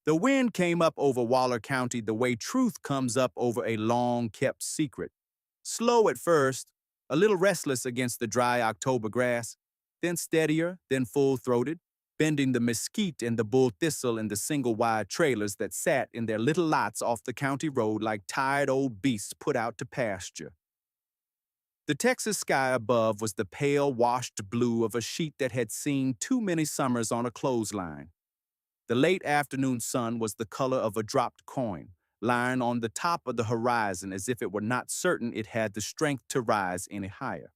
The wind came up over Waller County the way truth comes up over a long-kept secret. Slow at first, a little restless against the dry October grass, then steadier, then full-throated, bending the mesquite and the bull thistle in the single-wide trailers that sat in their little lots off the county road like tired old beasts put out to pasture. The Texas sky above was the pale, washed blue of a sheet that had seen too many summers on a clothesline. The late afternoon sun was the color of a dropped coin, lying on the top of the horizon as if it were not certain it had the strength to rise any higher.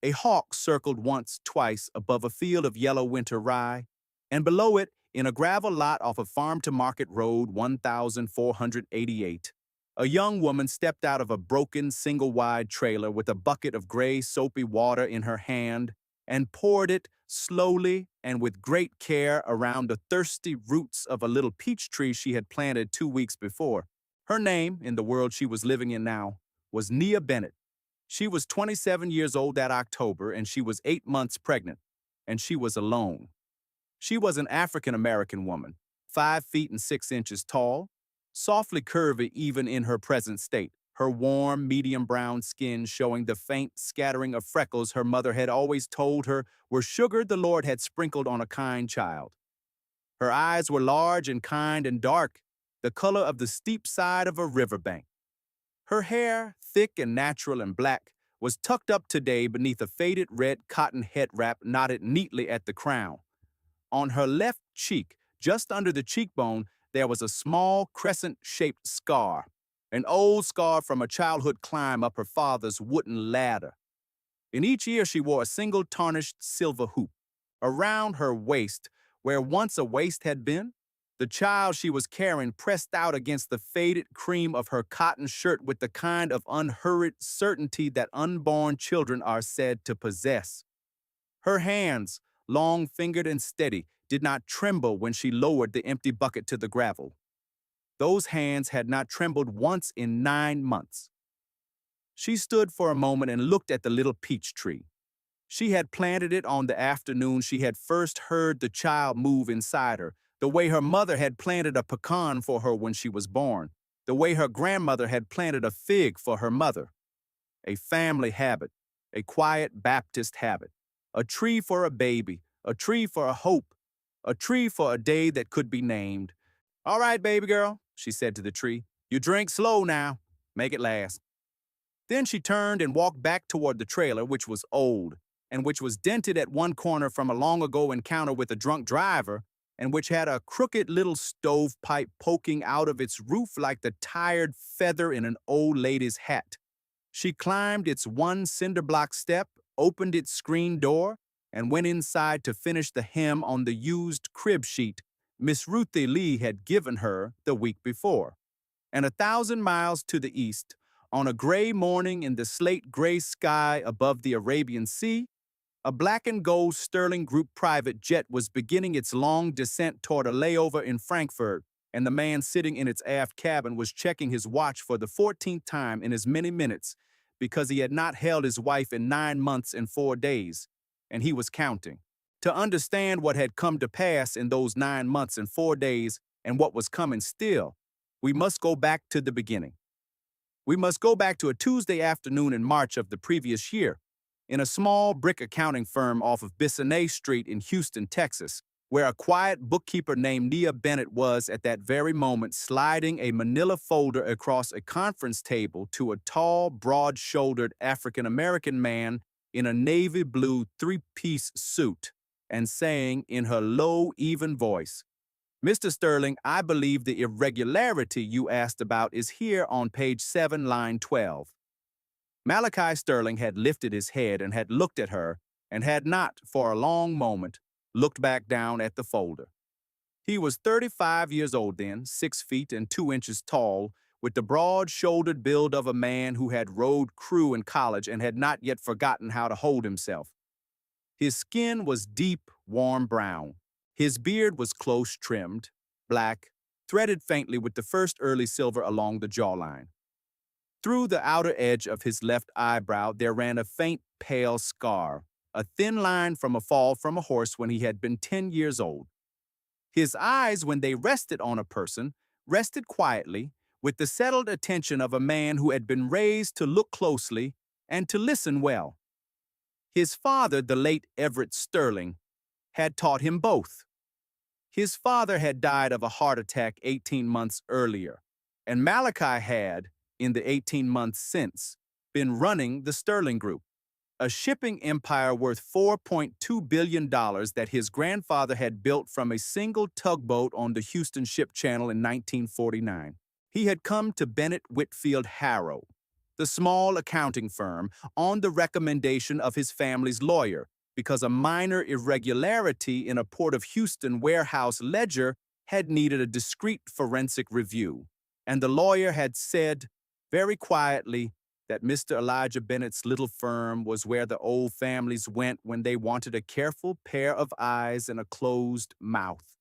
A hawk circled once, twice above a field of yellow winter rye, and below it, in a gravel lot off of Farm to Market Road 1488, a young woman stepped out of a broken single-wide trailer with a bucket of gray soapy water in her hand and poured it slowly and with great care around the thirsty roots of a little peach tree she had planted 2 weeks before. Her name, in the world she was living in now, was Nia Bennett. She was 27 years old that October, and she was 8 months pregnant, and she was alone. She was an African-American woman, 5 feet and 6 inches tall, softly curvy even in her present state, her warm, medium brown skin showing the faint scattering of freckles her mother had always told her were sugar the Lord had sprinkled on a kind child. Her eyes were large and kind and dark, the color of the steep side of a riverbank. Her hair, thick and natural and black, was tucked up today beneath a faded red cotton head wrap knotted neatly at the crown. On her left cheek, just under the cheekbone, there was a small crescent-shaped scar, an old scar from a childhood climb up her father's wooden ladder. In each ear she wore a single tarnished silver hoop. Around her waist, where once a waist had been, the child she was carrying pressed out against the faded cream of her cotton shirt with the kind of unhurried certainty that unborn children are said to possess. Her hands, long-fingered and steady, did not tremble when she lowered the empty bucket to the gravel. Those hands had not trembled once in 9 months. She stood for a moment and looked at the little peach tree. She had planted it on the afternoon she had first heard the child move inside her, the way her mother had planted a pecan for her when she was born, the way her grandmother had planted a fig for her mother. A family habit, a quiet Baptist habit, a tree for a baby, a tree for a hope, a tree for a day that could be named. "All right, baby girl," she said to the tree, "you drink slow now. Make it last." Then she turned and walked back toward the trailer, which was old, and which was dented at one corner from a long-ago encounter with a drunk driver, and which had a crooked little stovepipe poking out of its roof like the tired feather in an old lady's hat. She climbed its one cinder-block step, opened its screen door, and went inside to finish the hem on the used crib sheet Miss Ruthie Lee had given her the week before. And 1,000 miles to the east, on a gray morning in the slate-gray sky above the Arabian Sea, a black and gold Sterling Group private jet was beginning its long descent toward a layover in Frankfurt, and the man sitting in its aft cabin was checking his watch for the 14th time in as many minutes because he had not held his wife in 9 months and 4 days, and he was counting. To understand what had come to pass in those 9 months and 4 days and what was coming still, we must go back to the beginning. We must go back to a Tuesday afternoon in March of the previous year, in a small brick accounting firm off of Bissonnet Street in Houston, Texas, where a quiet bookkeeper named Nia Bennett was at that very moment sliding a manila folder across a conference table to a tall, broad-shouldered African-American man in a navy blue 3-piece suit and saying in her low, even voice, "Mr. Sterling, I believe the irregularity you asked about is here on page 7, line 12. Malachi Sterling had lifted his head and had looked at her, and had not, for a long moment, looked back down at the folder. He was 35 years old then, 6 feet and 2 inches tall, with the broad-shouldered build of a man who had rowed crew in college and had not yet forgotten how to hold himself. His skin was deep, warm brown. His beard was close trimmed, black, threaded faintly with the first early silver along the jawline. Through the outer edge of his left eyebrow there ran a faint, pale scar, a thin line from a fall from a horse when he had been 10 years old. His eyes, when they rested on a person, rested quietly, with the settled attention of a man who had been raised to look closely and to listen well. His father, the late Everett Sterling, had taught him both. His father had died of a heart attack 18 months earlier, and Malachi had, in the 18 months since, been running the Sterling Group, a shipping empire worth $4.2 billion that his grandfather had built from a single tugboat on the Houston Ship Channel in 1949. He had come to Bennett Whitfield Harrow, the small accounting firm, on the recommendation of his family's lawyer, because a minor irregularity in a Port of Houston warehouse ledger had needed a discreet forensic review. And the lawyer had said, very quietly, that Mr. Elijah Bennett's little firm was where the old families went when they wanted a careful pair of eyes and a closed mouth.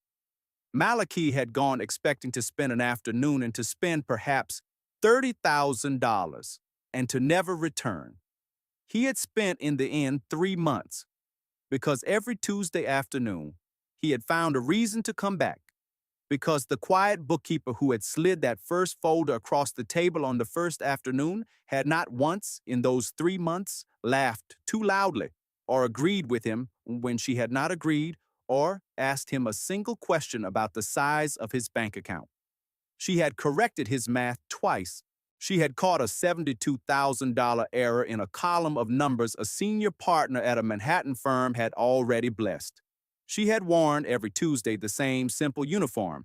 Malachi had gone expecting to spend an afternoon and to spend perhaps $30,000 and to never return. He had spent in the end 3 months, because every Tuesday afternoon he had found a reason to come back, because the quiet bookkeeper who had slid that first folder across the table on the first afternoon had not once in those 3 months laughed too loudly or agreed with him when she had not agreed or asked him a single question about the size of his bank account. She had corrected his math twice. She had caught a $72,000 error in a column of numbers a senior partner at a Manhattan firm had already blessed. She had worn every Tuesday the same simple uniform,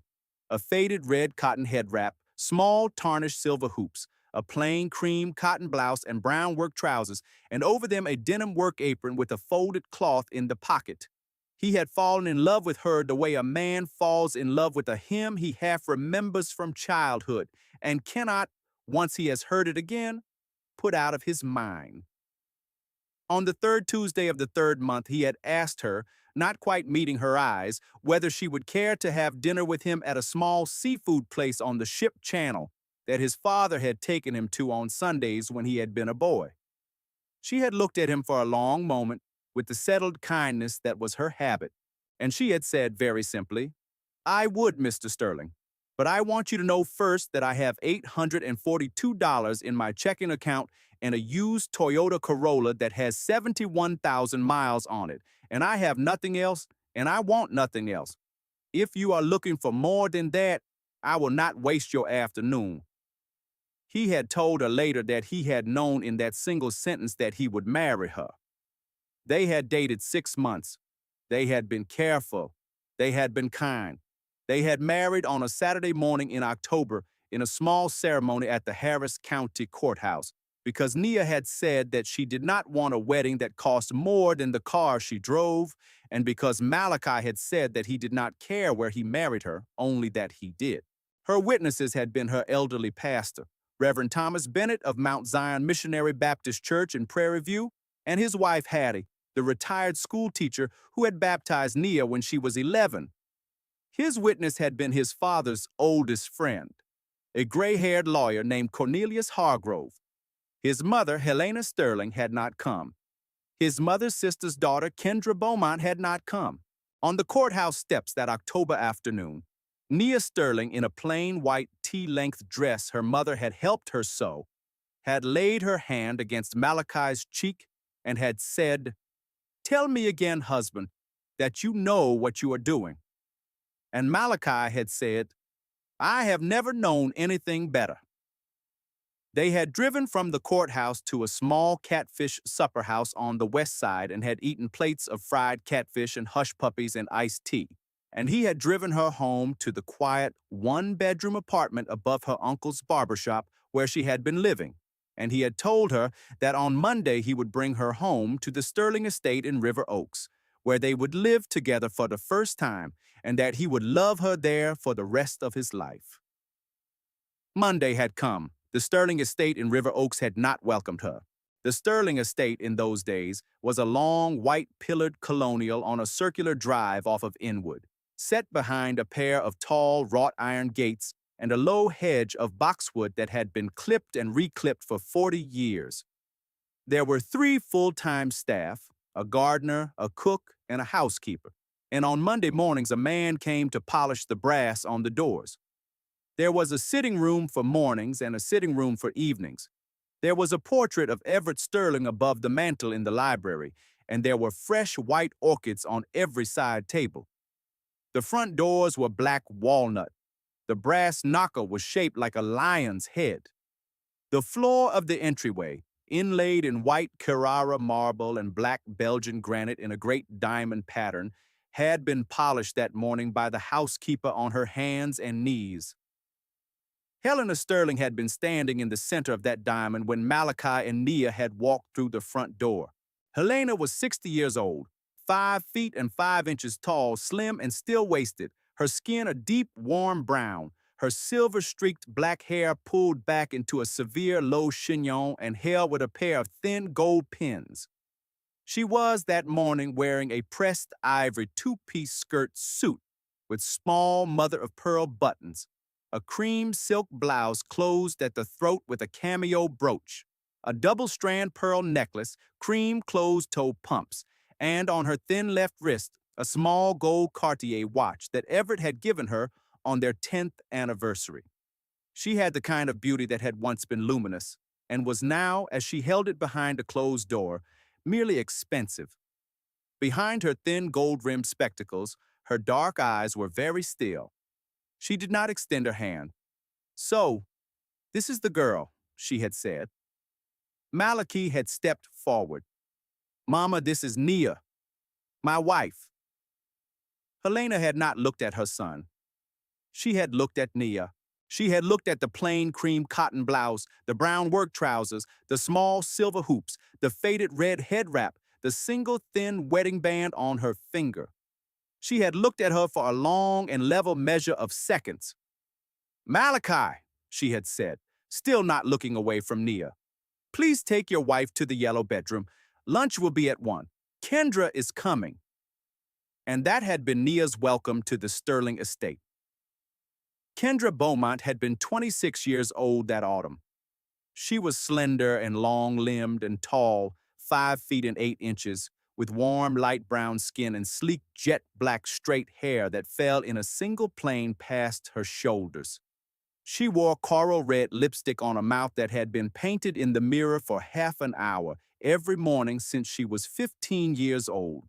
a faded red cotton head wrap, small tarnished silver hoops, a plain cream cotton blouse and brown work trousers, and over them a denim work apron with a folded cloth in the pocket. He had fallen in love with her the way a man falls in love with a hymn he half remembers from childhood and cannot, once he has heard it again, put out of his mind. On the third Tuesday of the third month, he had asked her, not quite meeting her eyes, whether she would care to have dinner with him at a small seafood place on the Ship Channel that his father had taken him to on Sundays when he had been a boy. She had looked at him for a long moment with the settled kindness that was her habit, and she had said very simply, "I would, Mr. Sterling, but I want you to know first that I have $842 in my checking account and a used Toyota Corolla that has 71,000 miles on it, and I have nothing else, and I want nothing else. If you are looking for more than that, I will not waste your afternoon." He had told her later that he had known in that single sentence that he would marry her. They had dated 6 months. They had been careful. They had been kind. They had married on a Saturday morning in October in a small ceremony at the Harris County Courthouse, because Nia had said that she did not want a wedding that cost more than the car she drove, and because Malachi had said that he did not care where he married her, only that he did. Her witnesses had been her elderly pastor, Reverend Thomas Bennett of Mount Zion Missionary Baptist Church in Prairie View, and his wife Hattie, the retired school teacher who had baptized Nia when she was 11. His witness had been his father's oldest friend, a gray-haired lawyer named Cornelius Hargrove. His mother, Helena Sterling, had not come. His mother's sister's daughter, Kendra Beaumont, had not come. On the courthouse steps that October afternoon, Nia Sterling, in a plain white tea-length dress her mother had helped her sew, had laid her hand against Malachi's cheek and had said, "Tell me again, husband, that you know what you are doing." And Malachi had said, "I have never known anything better." They had driven from the courthouse to a small catfish supper house on the west side and had eaten plates of fried catfish and hush puppies and iced tea. And he had driven her home to the quiet one-bedroom apartment above her uncle's barbershop where she had been living. And he had told her that on Monday he would bring her home to the Sterling estate in River Oaks, where they would live together for the first time, and that he would love her there for the rest of his life. Monday had come. The Sterling estate in River Oaks had not welcomed her. The Sterling estate in those days was a long, white-pillared colonial on a circular drive off of Inwood, set behind a pair of tall wrought-iron gates and a low hedge of boxwood that had been clipped and reclipped for 40 years. There were 3 full-time staff, a gardener, a cook, and a housekeeper, and on Monday mornings a man came to polish the brass on the doors. There was a sitting room for mornings and a sitting room for evenings. There was a portrait of Everett Sterling above the mantel in the library, and there were fresh white orchids on every side table. The front doors were black walnut. The brass knocker was shaped like a lion's head. The floor of the entryway, inlaid in white Carrara marble and black Belgian granite in a great diamond pattern, had been polished that morning by the housekeeper on her hands and knees. Helena Sterling had been standing in the center of that diamond when Malachi and Nia had walked through the front door. Helena was 60 years old, 5 feet and 5 inches tall, slim and still-waisted, her skin a deep, warm brown, her silver-streaked black hair pulled back into a severe low chignon and held with a pair of thin gold pins. She was that morning wearing a pressed ivory two-piece skirt suit with small mother-of-pearl buttons, a cream silk blouse closed at the throat with a cameo brooch, a double-strand pearl necklace, cream closed-toe pumps, and on her thin left wrist, a small gold Cartier watch that Everett had given her on their 10th anniversary. She had the kind of beauty that had once been luminous, and was now, as she held it behind a closed door, merely expensive. Behind her thin gold-rimmed spectacles, her dark eyes were very still. She did not extend her hand. "So, this is the girl," she had said. Malachi had stepped forward. "Mama, this is Nia, my wife." Helena had not looked at her son. She had looked at Nia. She had looked at the plain cream cotton blouse, the brown work trousers, the small silver hoops, the faded red head wrap, the single thin wedding band on her finger. She had looked at her for a long and level measure of seconds. "Malachi," she had said, still not looking away from Nia, "please take your wife to the yellow bedroom. Lunch will be at 1. Kendra is coming." And that had been Nia's welcome to the Sterling estate. Kendra Beaumont had been 26 years old that autumn. She was slender and long-limbed and tall, 5 feet and 8 inches, with warm light brown skin and sleek jet-black straight hair that fell in a single plane past her shoulders. She wore coral red lipstick on a mouth that had been painted in the mirror for half an hour every morning since she was 15 years old.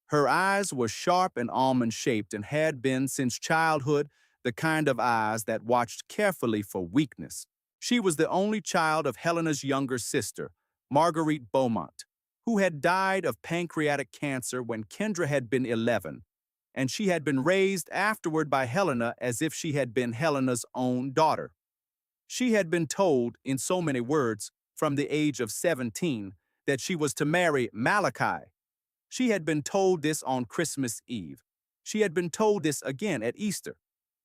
Her eyes were sharp and almond-shaped and had been, since childhood, the kind of eyes that watched carefully for weakness. She was the only child of Helena's younger sister, Marguerite Beaumont, who had died of pancreatic cancer when Kendra had been 11, and she had been raised afterward by Helena as if she had been Helena's own daughter. She had been told, in so many words, from the age of 17, that she was to marry Malachi. She had been told this on Christmas Eve. She had been told this again at Easter.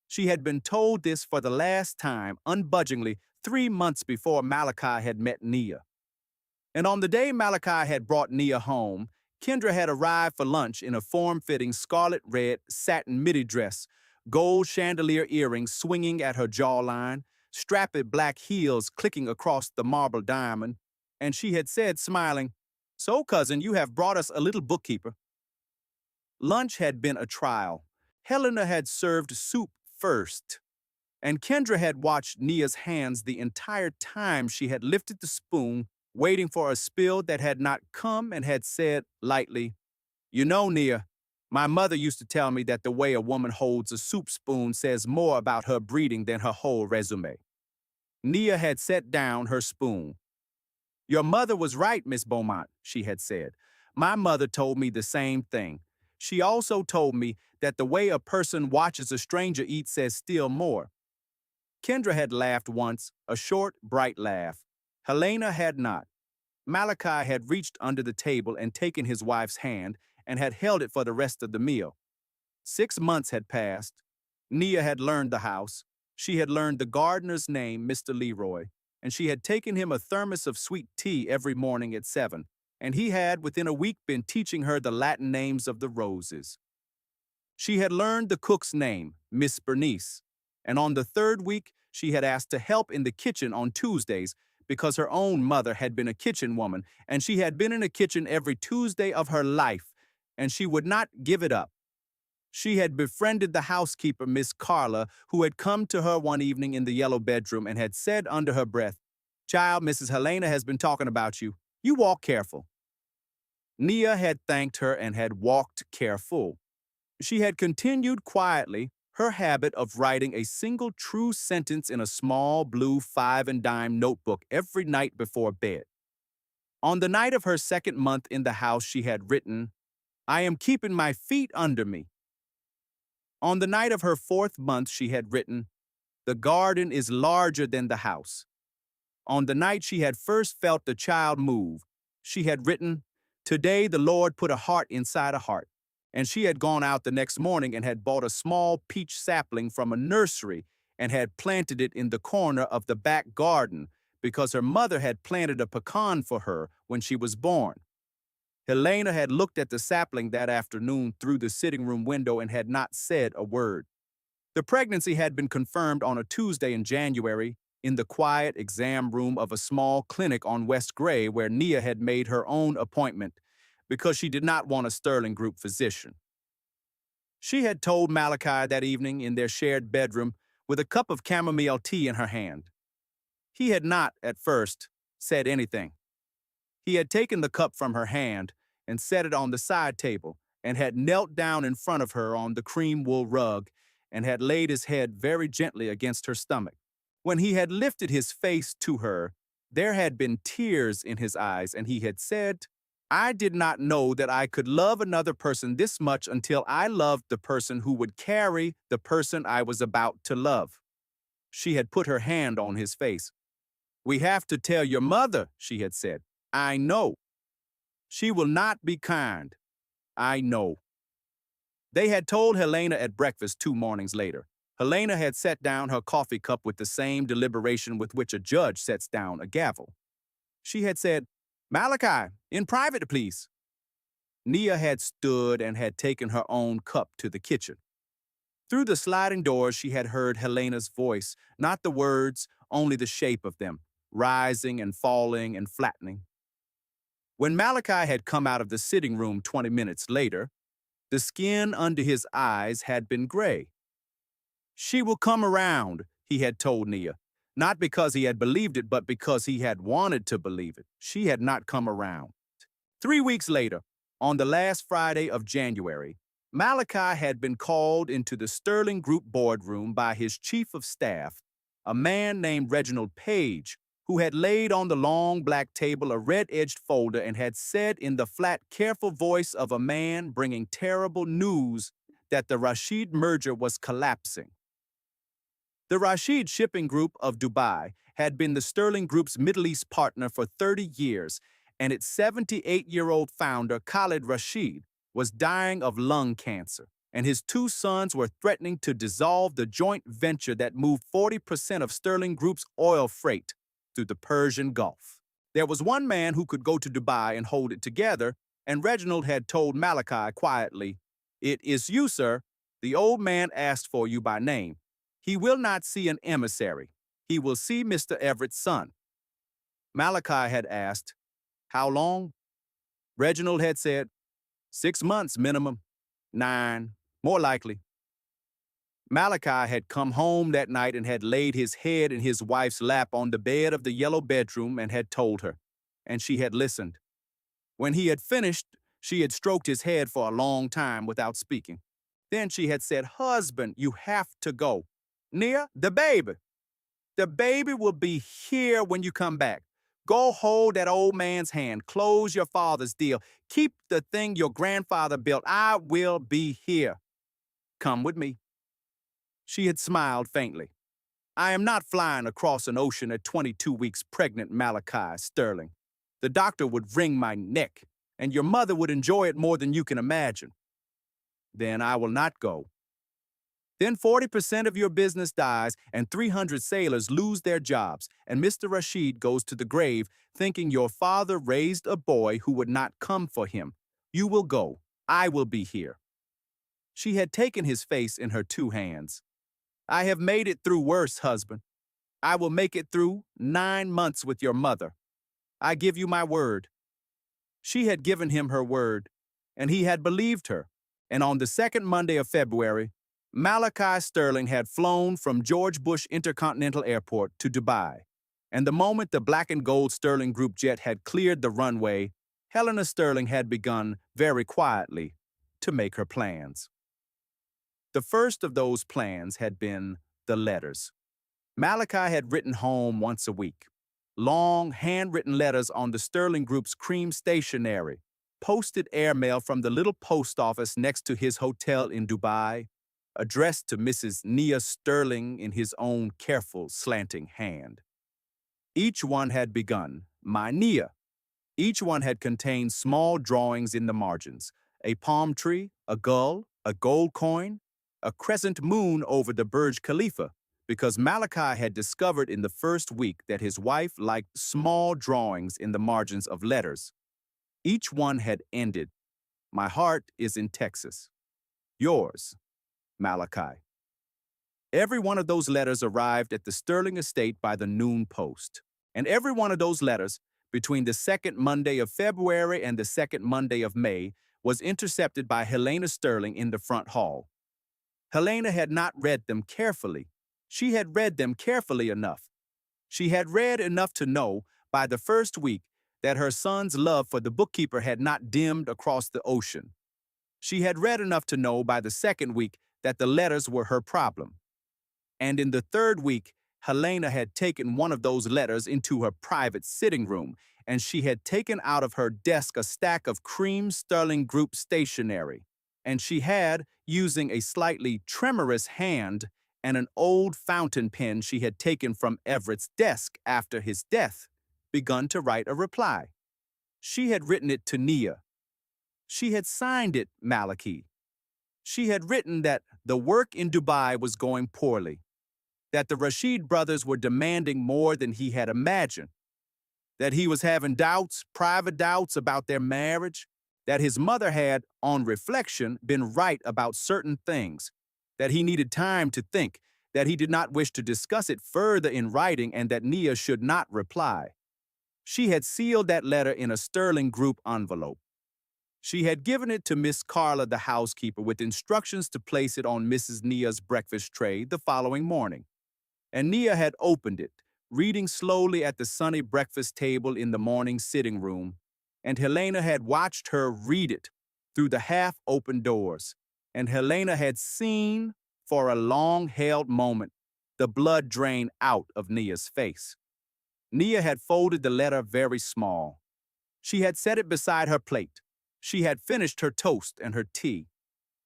She had been told this for the last time, unbudgingly, 3 months before Malachi had met Nia. And on the day Malachi had brought Nia home, Kendra had arrived for lunch in a form-fitting scarlet-red satin midi dress, gold chandelier earrings swinging at her jawline, strappy black heels clicking across the marble diamond, and she had said, smiling, "So, cousin, you have brought us a little bookkeeper." Lunch had been a trial. Helena had served soup first, and Kendra had watched Nia's hands the entire time she had lifted the spoon, waiting for a spill that had not come, and had said lightly, "You know, Nia, my mother used to tell me that the way a woman holds a soup spoon says more about her breeding than her whole resume." Nia had set down her spoon. "Your mother was right, Miss Beaumont," she had said. "My mother told me the same thing. She also told me that the way a person watches a stranger eat says still more." Kendra had laughed once, a short, bright laugh. Helena had not. Malachi had reached under the table and taken his wife's hand and had held it for the rest of the meal. 6 months had passed. Nia had learned the house. She had learned the gardener's name, Mr. Leroy, and she had taken him a thermos of sweet tea every morning at 7, and he had, within a week, been teaching her the Latin names of the roses. She had learned the cook's name, Miss Bernice, and on the 3rd week, she had asked to help in the kitchen on Tuesdays because her own mother had been a kitchen woman, and she had been in a kitchen every Tuesday of her life, and she would not give it up. She had befriended the housekeeper, Miss Carla, who had come to her one evening in the yellow bedroom and had said under her breath, "Child, Mrs. Helena has been talking about you. You walk careful." Nia had thanked her and had walked careful. She had continued quietly her habit of writing a single true sentence in a small blue 5-and-dime notebook every night before bed. On the night of her second month in the house, she had written, "I am keeping my feet under me." On the night of her fourth month, she had written, "The garden is larger than the house." On the night she had first felt the child move, she had written, "Today the Lord put a heart inside a heart." And she had gone out the next morning and had bought a small peach sapling from a nursery and had planted it in the corner of the back garden because her mother had planted a pecan for her when she was born. Helena had looked at the sapling that afternoon through the sitting room window and had not said a word. The pregnancy had been confirmed on a Tuesday in January in the quiet exam room of a small clinic on West Gray where Nia had made her own appointment because she did not want a Sterling Group physician. She had told Malachi that evening in their shared bedroom with a cup of chamomile tea in her hand. He had not, at first, said anything. He had taken the cup from her hand and set it on the side table and had knelt down in front of her on the cream wool rug and had laid his head very gently against her stomach. When he had lifted his face to her, there had been tears in his eyes, and he had said, "I did not know that I could love another person this much until I loved the person who would carry the person I was about to love." She had put her hand on his face. "We have to tell your mother," she had said. "I know. She will not be kind. I know." They had told Helena at breakfast 2 mornings later. Helena had set down her coffee cup with the same deliberation with which a judge sets down a gavel. She had said, "Malachi, in private, please." Nia had stood and had taken her own cup to the kitchen. Through the sliding doors, she had heard Helena's voice, not the words, only the shape of them, rising and falling and flattening. When Malachi had come out of the sitting room 20 minutes later, the skin under his eyes had been gray. "She will come around," he had told Nia, not because he had believed it, but because he had wanted to believe it. She had not come around. 3 weeks later, on the last Friday of January, Malachi had been called into the Sterling Group boardroom by his chief of staff, a man named Reginald Page, who had laid on the long black table a red-edged folder and had said in the flat, careful voice of a man bringing terrible news that the Rashid merger was collapsing. The Rashid Shipping Group of Dubai had been the Sterling Group's Middle East partner for 30 years, and its 78-year-old founder, Khalid Rashid, was dying of lung cancer, and his 2 sons were threatening to dissolve the joint venture that moved 40% of Sterling Group's oil freight through the Persian Gulf. There was one man who could go to Dubai and hold it together, and Reginald had told Malachi quietly, "It is you, sir. The old man asked for you by name. He will not see an emissary. He will see Mr. Everett's son." Malachi had asked, "How long?" Reginald had said, 6 months minimum, 9, more likely. Malachi had come home that night and had laid his head in his wife's lap on the bed of the yellow bedroom and had told her, and she had listened. When he had finished, she had stroked his head for a long time without speaking. Then she had said, "Husband, you have to go. Nia, the baby. The baby will be here when you come back. Go hold that old man's hand. Close your father's deal. Keep the thing your grandfather built. I will be here. Come with me." She had smiled faintly. "I am not flying across an ocean at 22 weeks pregnant, Malachi Sterling. The doctor would wring my neck, and your mother would enjoy it more than you can imagine." "Then I will not go." "Then 40% of your business dies, and 300 sailors lose their jobs, and Mr. Rashid goes to the grave thinking your father raised a boy who would not come for him. You will go. I will be here." She had taken his face in her 2 hands. "I have made it through worse, husband. I will make it through 9 months with your mother. I give you my word." She had given him her word, and he had believed her, And on the second Monday of February, Malachi Sterling had flown from George Bush Intercontinental Airport to Dubai. And the moment the black and gold Sterling Group jet had cleared the runway, Helena Sterling had begun, very quietly, to make her plans. The first of those plans had been the letters. Malachi had written home once a week. Long, handwritten letters on the Sterling Group's cream stationery, posted airmail from the little post office next to his hotel in Dubai, addressed to Mrs. Nia Sterling in his own careful, slanting hand. Each one had begun, "My Nia." Each one had contained small drawings in the margins, a palm tree, a gull, a gold coin, a crescent moon over the Burj Khalifa, because Malachi had discovered in the first week that his wife liked small drawings in the margins of letters. Each one had ended, "My heart is in Texas. Yours, Malachi." Every one of those letters arrived at the Sterling estate by the noon post. And every one of those letters, between the second Monday of February and the second Monday of May, was intercepted by Helena Sterling in the front hall. Helena had not read them carefully. She had read them carefully enough. She had read enough to know, by the first week, that her son's love for the bookkeeper had not dimmed across the ocean. She had read enough to know, by the second week, that the letters were her problem. And in the third week, Helena had taken one of those letters into her private sitting room, and she had taken out of her desk a stack of cream Sterling Group stationery. And she had, using a slightly tremorous hand and an old fountain pen she had taken from Everett's desk after his death, begun to write a reply. She had written it to Nia. She had signed it Malachi. She had written that the work in Dubai was going poorly, that the Rashid brothers were demanding more than he had imagined, that he was having doubts, private doubts about their marriage, that his mother had, on reflection, been right about certain things, that he needed time to think, that he did not wish to discuss it further in writing, and that Nia should not reply. She had sealed that letter in a Sterling Group envelope. She had given it to Miss Carla, the housekeeper, with instructions to place it on Mrs. Nia's breakfast tray the following morning. And Nia had opened it, reading slowly at the sunny breakfast table in the morning sitting room, and Helena had watched her read it through the half-open doors, and Helena had seen, for a long-held moment, the blood drain out of Nia's face. Nia had folded the letter very small. She had set it beside her plate. She had finished her toast and her tea.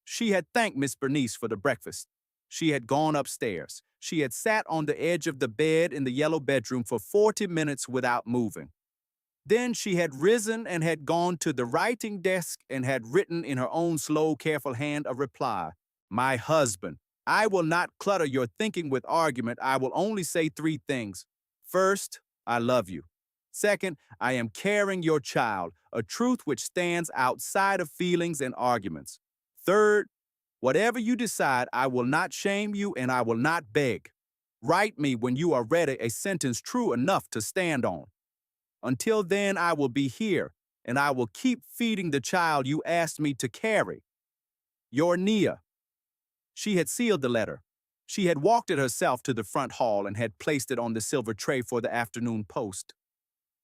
She had thanked Miss Bernice for the breakfast. She had gone upstairs. She had sat on the edge of the bed in the yellow bedroom for 40 minutes without moving. Then she had risen and had gone to the writing desk and had written in her own slow, careful hand a reply. "My husband, I will not clutter your thinking with argument. I will only say 3 things. First, I love you. Second, I am carrying your child, a truth which stands outside of feelings and arguments. Third, whatever you decide, I will not shame you and I will not beg. Write me when you are ready a sentence true enough to stand on. Until then, I will be here, and I will keep feeding the child you asked me to carry. Your Nia." She had sealed the letter. She had walked it herself to the front hall and had placed it on the silver tray for the afternoon post.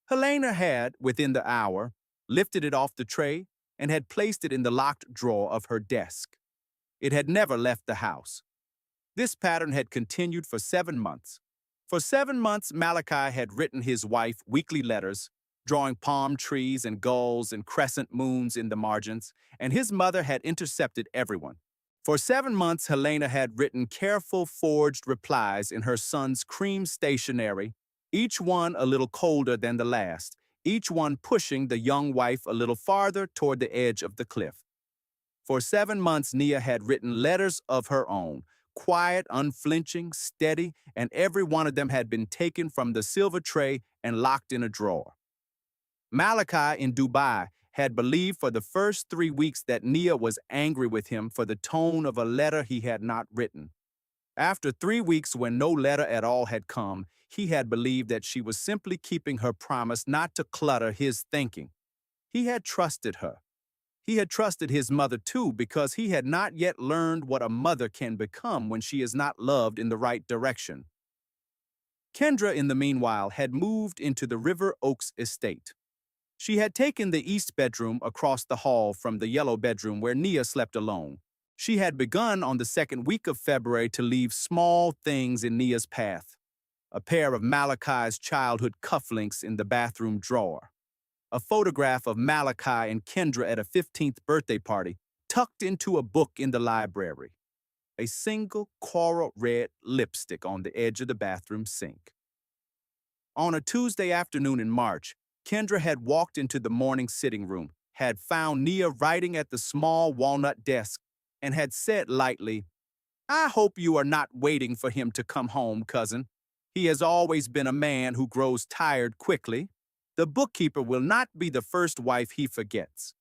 Helena had, within the hour, lifted it off the tray and had placed it in the locked drawer of her desk. It had never left the house. This pattern had continued for 7 months. For 7 months, Malachi had written his wife weekly letters, drawing palm trees and gulls and crescent moons in the margins, and his mother had intercepted everyone. For 7 months, Helena had written careful forged replies in her son's cream stationery, each one a little colder than the last, each one pushing the young wife a little farther toward the edge of the cliff. For 7 months, Nia had written letters of her own, quiet, unflinching, steady, and every one of them had been taken from the silver tray and locked in a drawer. Malachi in Dubai had believed for the first 3 weeks that Nia was angry with him for the tone of a letter he had not written. After 3 weeks, when no letter at all had come, he had believed that she was simply keeping her promise not to clutter his thinking. He had trusted her. He had trusted his mother too because he had not yet learned what a mother can become when she is not loved in the right direction. Kendra, in the meanwhile, had moved into the River Oaks estate. She had taken the east bedroom across the hall from the yellow bedroom where Nia slept alone. She had begun on the second week of February to leave small things in Nia's path. A pair of Malachi's childhood cufflinks in the bathroom drawer. A photograph of Malachi and Kendra at a 15th birthday party tucked into a book in the library. A single coral red lipstick on the edge of the bathroom sink. On a Tuesday afternoon in March, Kendra had walked into the morning sitting room, had found Nia writing at the small walnut desk, and had said lightly, "I hope you are not waiting for him to come home, cousin. He has always been a man who grows tired quickly. The bookkeeper will not be the first wife he forgets."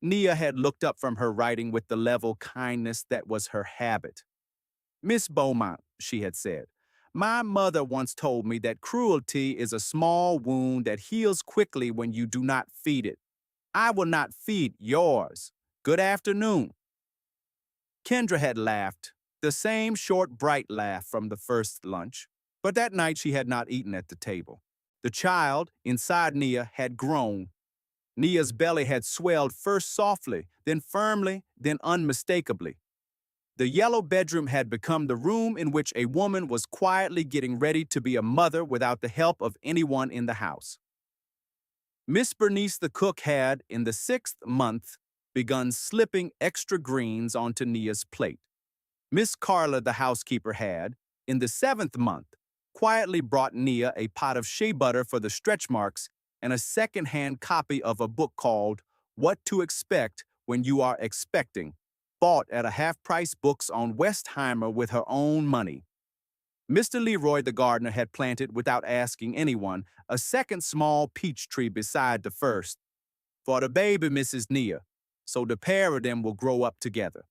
Nia had looked up from her writing with the level kindness that was her habit. "Miss Beaumont," she had said, "my mother once told me that cruelty is a small wound that heals quickly when you do not feed it. I will not feed yours. Good afternoon." Kendra had laughed, the same short, bright laugh from the first lunch, but that night she had not eaten at the table. The child inside Nia had grown. Nia's belly had swelled first softly, then firmly, then unmistakably. The yellow bedroom had become the room in which a woman was quietly getting ready to be a mother without the help of anyone in the house. Miss Bernice the cook had, in the 6th month, begun slipping extra greens onto Nia's plate. Miss Carla the housekeeper had, in the 7th month, quietly brought Nia a pot of shea butter for the stretch marks and a second-hand copy of a book called What to Expect When You Are Expecting, bought at a half-price books on Westheimer with her own money. Mr. Leroy the gardener had planted, without asking anyone, a second small peach tree beside the first, for the baby Mrs. Nia, so the pair of them will grow up together.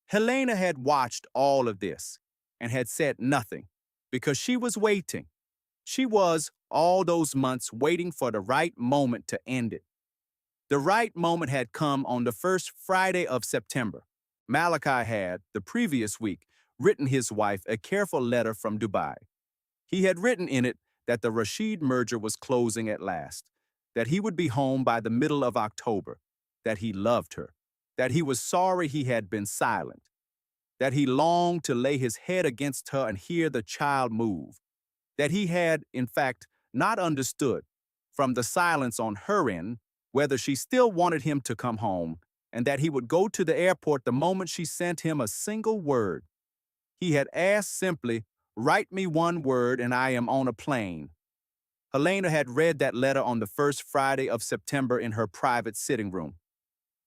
Helena had watched all of this and had said nothing because she was waiting. She was, all those months, waiting for the right moment to end it. The right moment had come on the first Friday of September. Malachi had, the previous week, written his wife a careful letter from Dubai. He had written in it that the Rashid merger was closing at last, that he would be home by the middle of October, that he loved her, that he was sorry he had been silent, that he longed to lay his head against her and hear the child move, that he had, in fact, not understood, from the silence on her end, whether she still wanted him to come home, and that he would go to the airport the moment she sent him a single word. He had asked simply, "Write me one word and I am on a plane." Helena had read that letter on the first Friday of September in her private sitting room,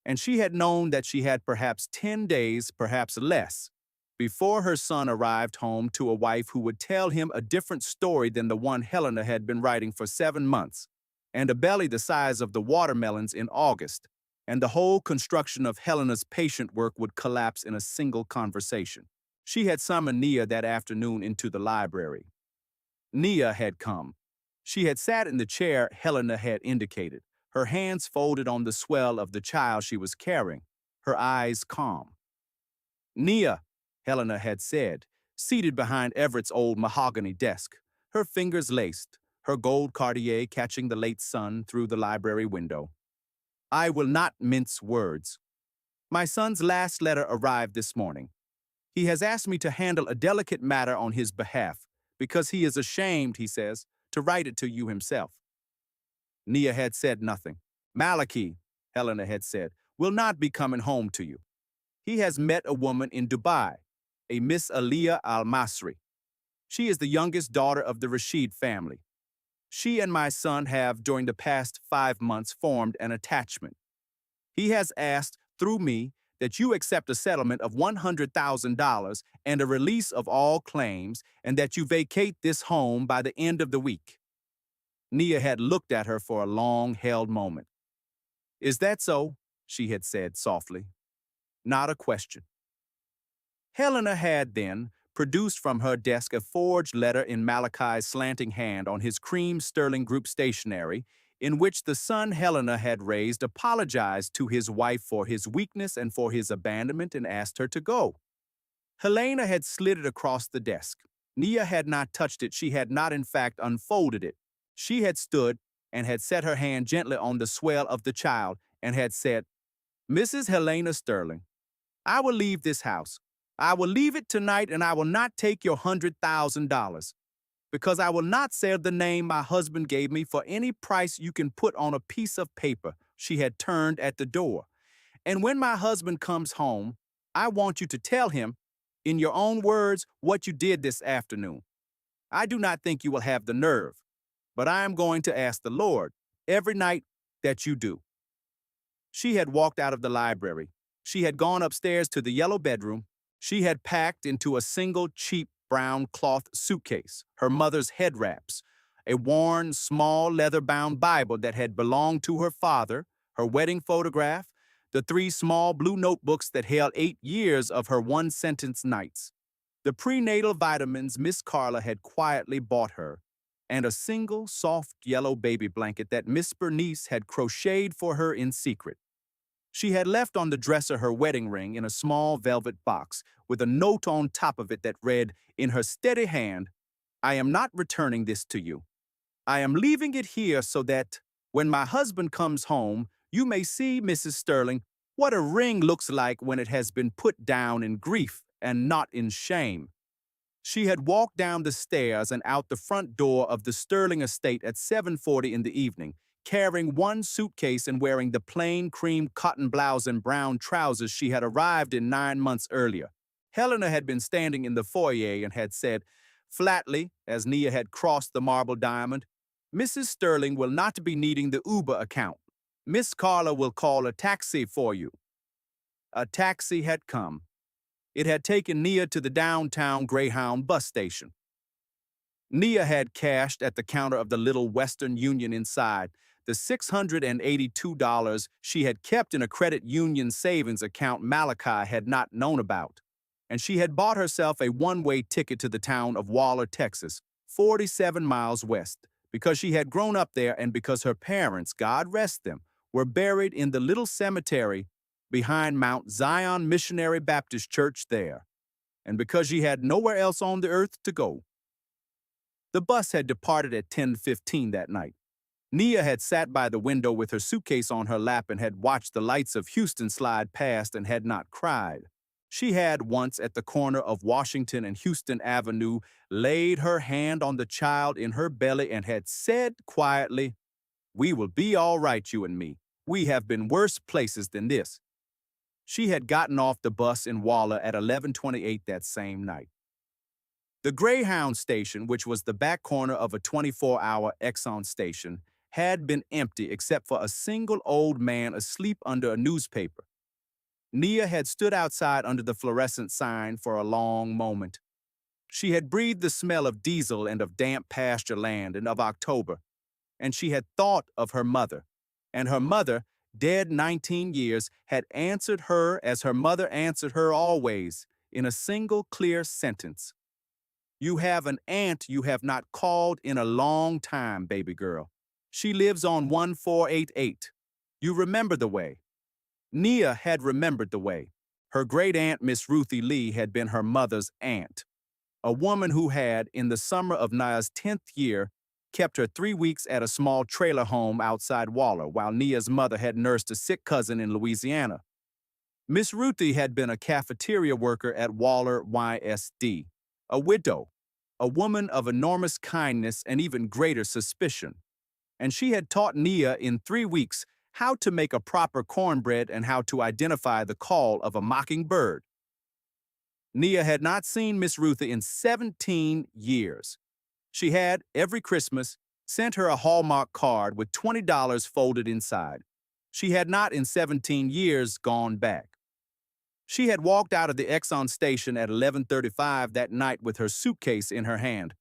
and she had known that she had perhaps 10 days, perhaps less, before her son arrived home to a wife who would tell him a different story than the one Helena had been writing for 7 months, and a belly the size of the watermelons in August, and the whole construction of Helena's patient work would collapse in a single conversation. She had summoned Nia that afternoon into the library. Nia had come. She had sat in the chair Helena had indicated, her hands folded on the swell of the child she was carrying, her eyes calm. "Nia," Helena had said, seated behind Everett's old mahogany desk, her fingers laced, her gold Cartier catching the late sun through the library window. "I will not mince words. My son's last letter arrived this morning. He has asked me to handle a delicate matter on his behalf, because he is ashamed, he says, to write it to you himself." Nia had said nothing. "Malachi," Helena had said, "will not be coming home to you. He has met a woman in Dubai, a Miss Aliyah Al-Masri. She is the youngest daughter of the Rashid family. She and my son have, during the past 5 months, formed an attachment. He has asked, through me, that you accept a settlement of $100,000 and a release of all claims, and that you vacate this home by the end of the week." Nia had looked at her for a long-held moment. "Is that so?" she had said softly. Not a question. Helena had then produced from her desk a forged letter in Malachi's slanting hand on his cream sterling group stationery, in which the son Helena had raised apologized to his wife for his weakness and for his abandonment and asked her to go. Helena had slid it across the desk. Nia had not touched it. She had not, in fact, unfolded it. She had stood and had set her hand gently on the swell of the child and had said, "Mrs. Helena Sterling, I will leave this house. I will leave it tonight, and I will not take your $100,000 because I will not sell the name my husband gave me for any price you can put on a piece of paper." She had turned at the door. "And when my husband comes home, I want you to tell him, in your own words, what you did this afternoon. I do not think you will have the nerve, but I am going to ask the Lord every night that you do." She had walked out of the library. She had gone upstairs to the yellow bedroom. She had packed into a single cheap brown cloth suitcase her mother's head wraps, a worn, small, leather-bound Bible that had belonged to her father, her wedding photograph, the 3 small blue notebooks that held 8 years of her one-sentence nights, the prenatal vitamins Miss Carla had quietly bought her, and a single soft yellow baby blanket that Miss Bernice had crocheted for her in secret. She had left on the dresser her wedding ring in a small velvet box with a note on top of it that read, in her steady hand, "I am not returning this to you. I am leaving it here so that, when my husband comes home, you may see, Mrs. Sterling, what a ring looks like when it has been put down in grief and not in shame." She had walked down the stairs and out the front door of the Sterling estate at 7:40 in the evening, carrying one suitcase and wearing the plain cream cotton blouse and brown trousers she had arrived in 9 months earlier. Helena had been standing in the foyer and had said, flatly, as Nia had crossed the marble diamond, "Mrs. Sterling will not be needing the Uber account. Miss Carla will call a taxi for you." A taxi had come. It had taken Nia to the downtown Greyhound bus station. Nia had cashed at the counter of the little Western Union inside the $682 she had kept in a credit union savings account Malachi had not known about, and she had bought herself a one-way ticket to the town of Waller, Texas, 47 miles west, because she had grown up there and because her parents, God rest them, were buried in the little cemetery behind Mount Zion Missionary Baptist Church there, and because she had nowhere else on the earth to go. The bus had departed at 10:15 that night. Nia had sat by the window with her suitcase on her lap and had watched the lights of Houston slide past and had not cried. She had once, at the corner of Washington and Houston Avenue, laid her hand on the child in her belly and had said quietly, "We will be all right, you and me. We have been worse places than this." She had gotten off the bus in Waller at 11:28 that same night. The Greyhound station, which was the back corner of a 24-hour Exxon station, had been empty except for a single old man asleep under a newspaper. Nia had stood outside under the fluorescent sign for a long moment. She had breathed the smell of diesel and of damp pasture land and of October, and she had thought of her mother. And her mother, dead 19 years, had answered her as her mother answered her always, in a single clear sentence. "You have an aunt you have not called in a long time, baby girl. She lives on 1488. You remember the way." Nia had remembered the way. Her great-aunt, Miss Ruthie Lee, had been her mother's aunt, a woman who had, in the summer of Nia's 10th year, kept her 3 weeks at a small trailer home outside Waller, while Nia's mother had nursed a sick cousin in Louisiana. Miss Ruthie had been a cafeteria worker at Waller YSD, a widow, a woman of enormous kindness and even greater suspicion, and she had taught Nia in 3 weeks how to make a proper cornbread and how to identify the call of a mockingbird. Nia had not seen Miss Ruthie in 17 years. She had, every Christmas, sent her a Hallmark card with $20 folded inside. She had not in 17 years gone back. She had walked out of the Exxon station at 11:35 that night with her suitcase in her hand.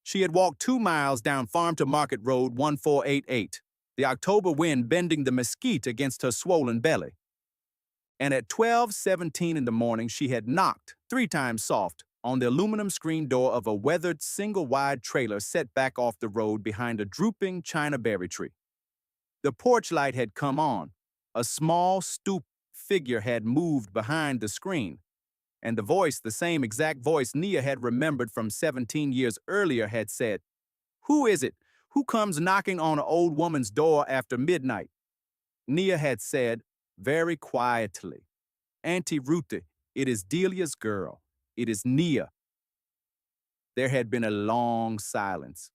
She had walked 2 miles down Farm to Market Road 1488, the October wind bending the mesquite against her swollen belly. And at 12:17 in the morning, she had knocked, 3 times soft, on the aluminum screen door of a weathered single-wide trailer set back off the road behind a drooping China berry tree. The porch light had come on. A small, stooped figure had moved behind the screen, and the voice, the same exact voice Nia had remembered from 17 years earlier, had said, "Who is it? Who comes knocking on an old woman's door after midnight?" Nia had said, very quietly, "Auntie Ruthie, it is Delia's girl. It is Nia." There had been a long silence.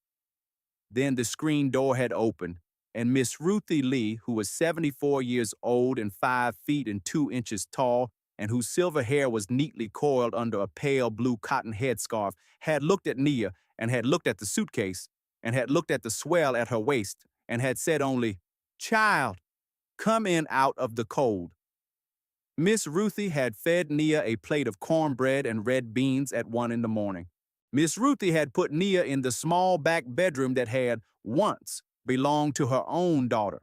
Then the screen door had opened, and Miss Ruthie Lee, who was 74 years old and 5 feet and 2 inches tall, and whose silver hair was neatly coiled under a pale blue cotton headscarf, had looked at Nia and had looked at the suitcase and had looked at the swell at her waist and had said only, "Child, come in out of the cold." Miss Ruthie had fed Nia a plate of cornbread and red beans at 1 in the morning. Miss Ruthie had put Nia in the small back bedroom that had once belonged to her own daughter.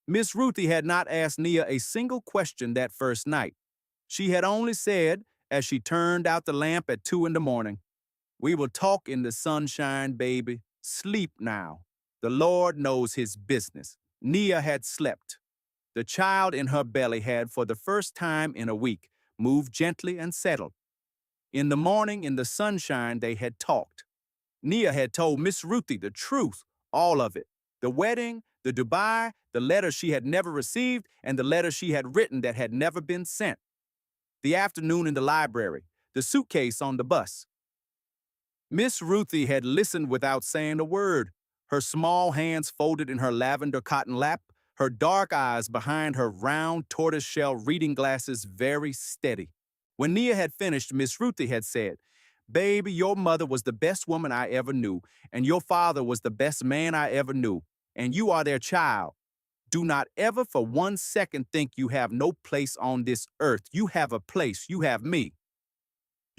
Miss Ruthie had not asked Nia a single question that first night. She had only said, as she turned out the lamp at 2 in the morning, "We will talk in the sunshine, baby. Sleep now. The Lord knows his business." Nia had slept. The child in her belly had, for the first time in a week, moved gently and settled. In the morning, in the sunshine, they had talked. Nia had told Miss Ruthie the truth, all of it. The wedding, the Dubai, the letter she had never received, and the letter she had written that had never been sent. The afternoon in the library, the suitcase on the bus. Miss Ruthie had listened without saying a word, her small hands folded in her lavender cotton lap, her dark eyes behind her round tortoiseshell reading glasses very steady. When Nia had finished, Miss Ruthie had said, "Baby, your mother was the best woman I ever knew, and your father was the best man I ever knew, and you are their child. Do not ever for 1 second think you have no place on this earth. You have a place. You have me."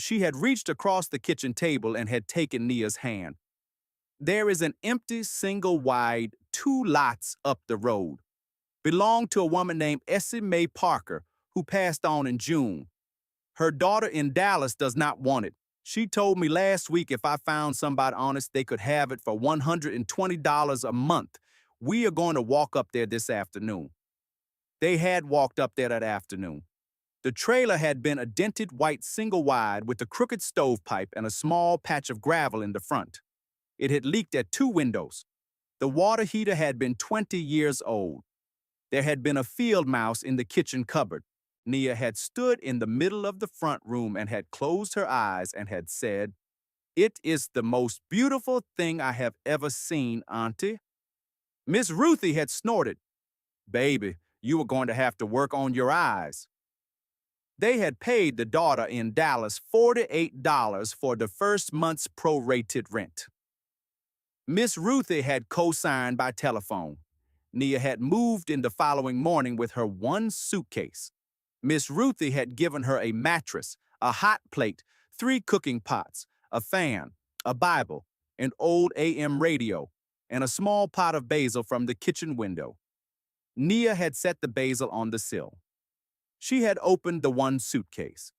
She had reached across the kitchen table and had taken Nia's hand. "There is an empty, single-wide, 2 lots up the road. Belonged to a woman named Essie Mae Parker, who passed on in June. Her daughter in Dallas does not want it. She told me last week if I found somebody honest, they could have it for $120 a month. We are going to walk up there this afternoon." They had walked up there that afternoon. The trailer had been a dented white single-wide with a crooked stovepipe and a small patch of gravel in the front. It had leaked at 2 windows. The water heater had been 20 years old. There had been a field mouse in the kitchen cupboard. Nia had stood in the middle of the front room and had closed her eyes and had said, "It is the most beautiful thing I have ever seen, Auntie." Miss Ruthie had snorted, "Baby, you are going to have to work on your eyes." They had paid the daughter in Dallas $48 for the first month's prorated rent. Miss Ruthie had co-signed by telephone. Nia had moved in the following morning with her 1 suitcase. Miss Ruthie had given her a mattress, a hot plate, 3 cooking pots, a fan, a Bible, an old AM radio, and a small pot of basil from the kitchen window. Nia had set the basil on the sill. She had opened the 1 suitcase.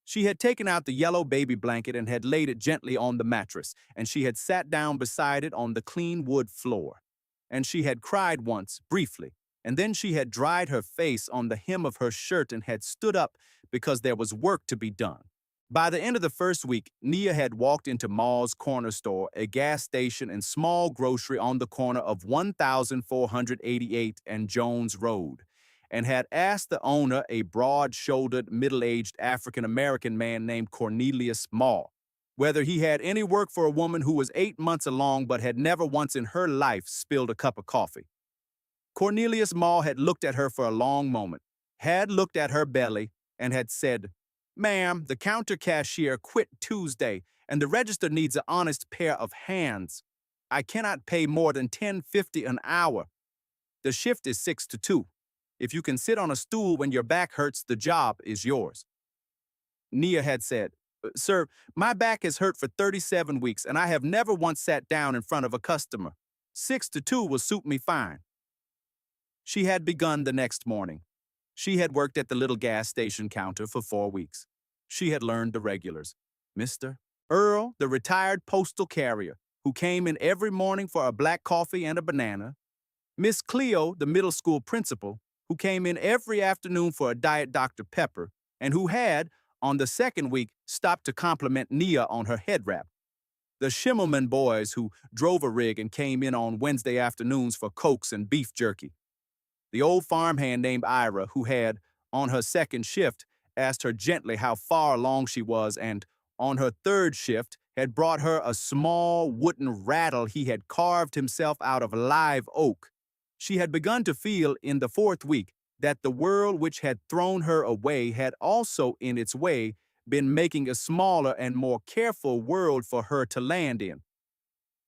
She had taken out the yellow baby blanket and had laid it gently on the mattress, and she had sat down beside it on the clean wood floor. And she had cried once, briefly, and then she had dried her face on the hem of her shirt and had stood up because there was work to be done. By the end of the first week, Nia had walked into Ma's Corner Store, a gas station and small grocery on the corner of 1488 and Jones Road, and had asked the owner, a broad-shouldered, middle-aged African-American man named Cornelius Ma, whether he had any work for a woman who was 8 months along but had never once in her life spilled a cup of coffee. Cornelius Ma had looked at her for a long moment, had looked at her belly, and had said, "Ma'am, the counter cashier quit Tuesday, and the register needs an honest pair of hands. I cannot pay more than $10.50 an hour. The shift is 6 to 2. If you can sit on a stool when your back hurts, the job is yours." Nia had said, "Sir, my back has hurt for 37 weeks, and I have never once sat down in front of a customer. 6 to 2 will suit me fine." She had begun the next morning. She had worked at the little gas station counter for 4 weeks. She had learned the regulars. Mr. Earl, the retired postal carrier, who came in every morning for a black coffee and a banana. Miss Cleo, the middle school principal, who came in every afternoon for a Diet Dr. Pepper, and who had, on the second week, stopped to compliment Nia on her head wrap. The Schimmelman boys who drove a rig and came in on Wednesday afternoons for cokes and beef jerky. The old farmhand named Ira, who had, on her second shift, asked her gently how far along she was and, on her third shift, had brought her a small wooden rattle he had carved himself out of live oak. She had begun to feel in the fourth week that the world which had thrown her away had also, in its way, been making a smaller and more careful world for her to land in.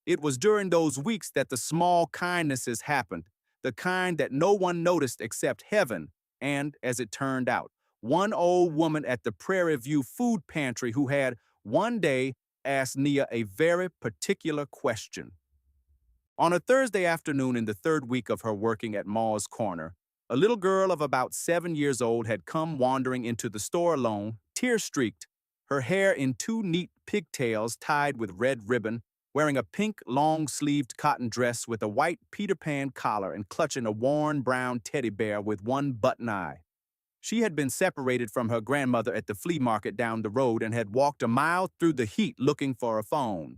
It was during those weeks that the small kindnesses happened, the kind that no one noticed except heaven, and, as it turned out, one old woman at the Prairie View food pantry who had, one day, asked Nia a very particular question. On a Thursday afternoon in the third week of her working at Ma's Corner, a little girl of about 7 years old had come wandering into the store alone, tear-streaked, her hair in two neat pigtails tied with red ribbon, wearing a pink, long-sleeved cotton dress with a white Peter Pan collar and clutching a worn brown teddy bear with one button eye. She had been separated from her grandmother at the flea market down the road and had walked a mile through the heat looking for a phone.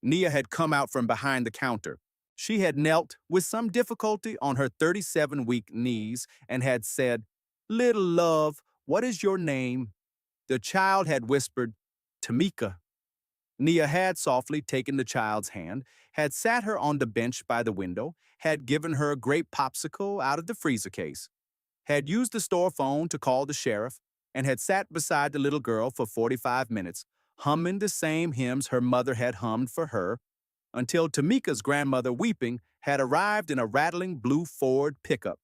Nia had come out from behind the counter. She had knelt, with some difficulty, on her 37-week knees and had said, "Little love, what is your name?" The child had whispered, "Tamika." Nia had softly taken the child's hand, had sat her on the bench by the window, had given her a grape popsicle out of the freezer case, had used the store phone to call the sheriff, and had sat beside the little girl for 45 minutes, humming the same hymns her mother had hummed for her, until Tamika's grandmother, weeping, had arrived in a rattling blue Ford pickup.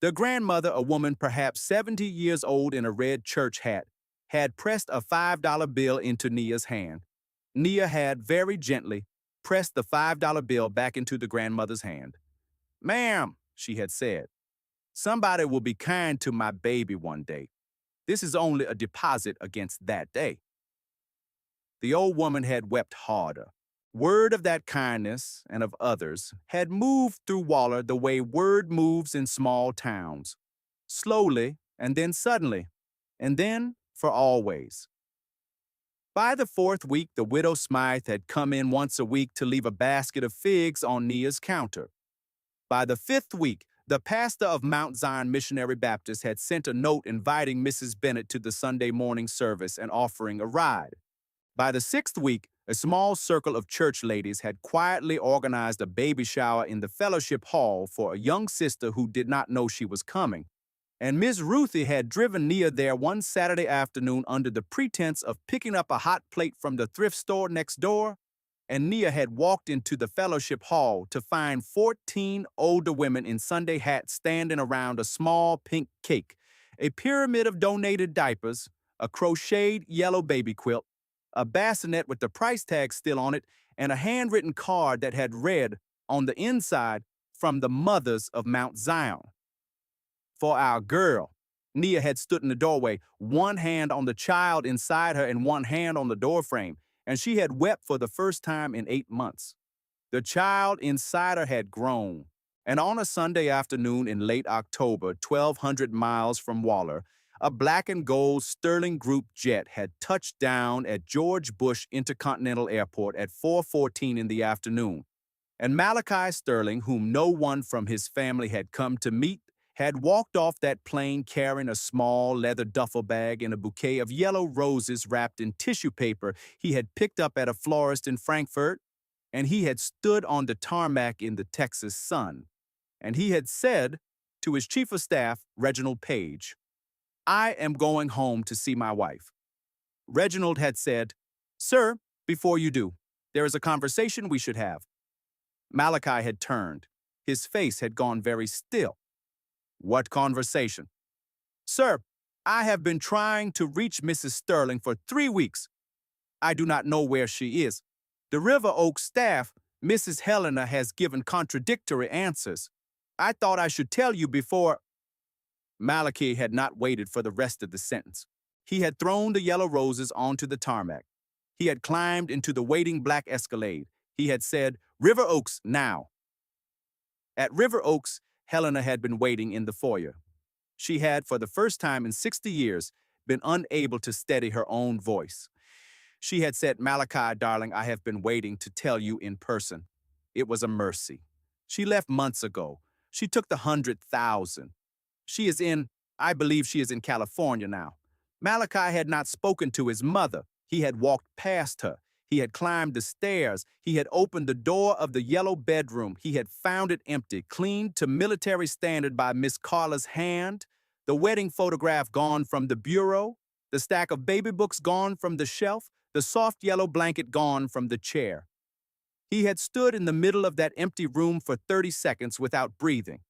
The grandmother, a woman perhaps 70 years old in a red church hat, had pressed a $5 bill into Nia's hand. Nia had, very gently, pressed the $5 bill back into the grandmother's hand. "Ma'am," she had said, "somebody will be kind to my baby one day. This is only a deposit against that day." The old woman had wept harder. Word of that kindness, and of others, had moved through Waller the way word moves in small towns. Slowly, and then suddenly, and then for always. By the fourth week, the widow Smythe had come in once a week to leave a basket of figs on Nia's counter. By the fifth week, the pastor of Mount Zion Missionary Baptist had sent a note inviting Mrs. Bennett to the Sunday morning service and offering a ride. By the sixth week, a small circle of church ladies had quietly organized a baby shower in the fellowship hall for a young sister who did not know she was coming, and Miss Ruthie had driven Nia there one Saturday afternoon under the pretense of picking up a hot plate from the thrift store next door, and Nia had walked into the fellowship hall to find 14 older women in Sunday hats standing around a small pink cake, a pyramid of donated diapers, a crocheted yellow baby quilt, a bassinet with the price tag still on it, and a handwritten card that had read, on the inside, "From the mothers of Mount Zion." For our girl, Nia had stood in the doorway, one hand on the child inside her and one hand on the doorframe, and she had wept for the first time in 8 months. The child inside her had grown, and on a Sunday afternoon in late October, 1,200 miles from Waller, a black and gold Sterling Group jet had touched down at George Bush Intercontinental Airport at 4:14 in the afternoon, and Malachi Sterling, whom no one from his family had come to meet, had walked off that plane carrying a small leather duffel bag and a bouquet of yellow roses wrapped in tissue paper he had picked up at a florist in Frankfurt, and he had stood on the tarmac in the Texas sun, and he had said to his chief of staff, Reginald Page, "I am going home to see my wife." Reginald had said, "Sir, before you do, there is a conversation we should have." Malachi had turned. His face had gone very still. "What conversation?" "Sir, I have been trying to reach Mrs. Sterling for 3 weeks. I do not know where she is. The River Oaks staff, Mrs. Helena, has given contradictory answers. I thought I should tell you before—" Malachi had not waited for the rest of the sentence. He had thrown the yellow roses onto the tarmac. He had climbed into the waiting black Escalade. He had said, "River Oaks, now." At River Oaks, Helena had been waiting in the foyer. She had, for the first time in 60 years, been unable to steady her own voice. She had said, "Malachi, darling, I have been waiting to tell you in person." It was a mercy. She left months ago. She took the 100,000. She is in, I believe she is in California now. Malachi had not spoken to his mother. He had walked past her. He had climbed the stairs. He had opened the door of the yellow bedroom. He had found it empty, cleaned to military standard by Miss Carla's hand, the wedding photograph gone from the bureau, the stack of baby books gone from the shelf, the soft yellow blanket gone from the chair. He had stood in the middle of that empty room for 30 seconds without breathing.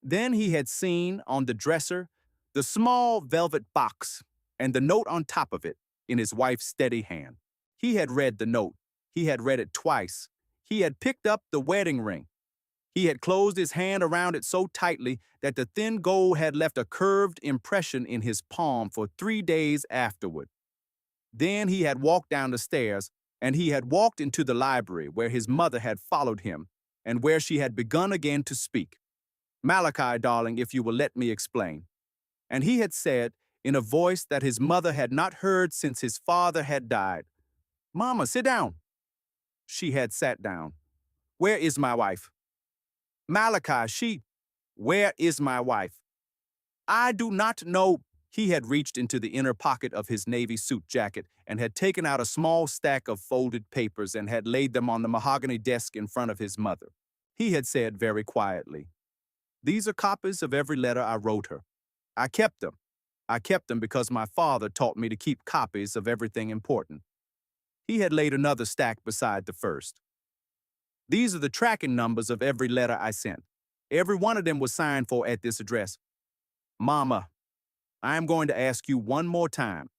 Then he had seen, on the dresser, the small velvet box and the note on top of it in his wife's steady hand. He had read the note. He had read it twice. He had picked up the wedding ring. He had closed his hand around it so tightly that the thin gold had left a curved impression in his palm for 3 days afterward. Then he had walked down the stairs, and he had walked into the library where his mother had followed him and where she had begun again to speak. "Malachi, darling, if you will let me explain." And he had said, in a voice that his mother had not heard since his father had died, "Mama, sit down." She had sat down. "Where is my wife?" "Malachi, where is my wife?" "I do not know." He had reached into the inner pocket of his navy suit jacket and had taken out a small stack of folded papers and had laid them on the mahogany desk in front of his mother. He had said very quietly, "These are copies of every letter I wrote her. I kept them. I kept them because my father taught me to keep copies of everything important." He had laid another stack beside the first. "These are the tracking numbers of every letter I sent. Every one of them was signed for at this address. Mama, I am going to ask you one more time,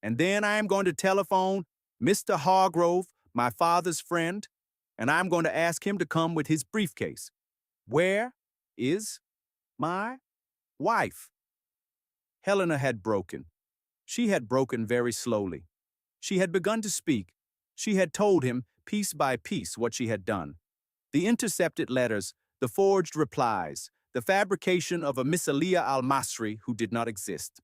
and then I am going to telephone Mr. Hargrove, my father's friend, and I'm going to ask him to come with his briefcase. Where is my wife?" Helena had broken. She had broken very slowly. She had begun to speak. She had told him, piece by piece, what she had done. The intercepted letters, the forged replies, the fabrication of a Miss Aliyah al-Masri who did not exist.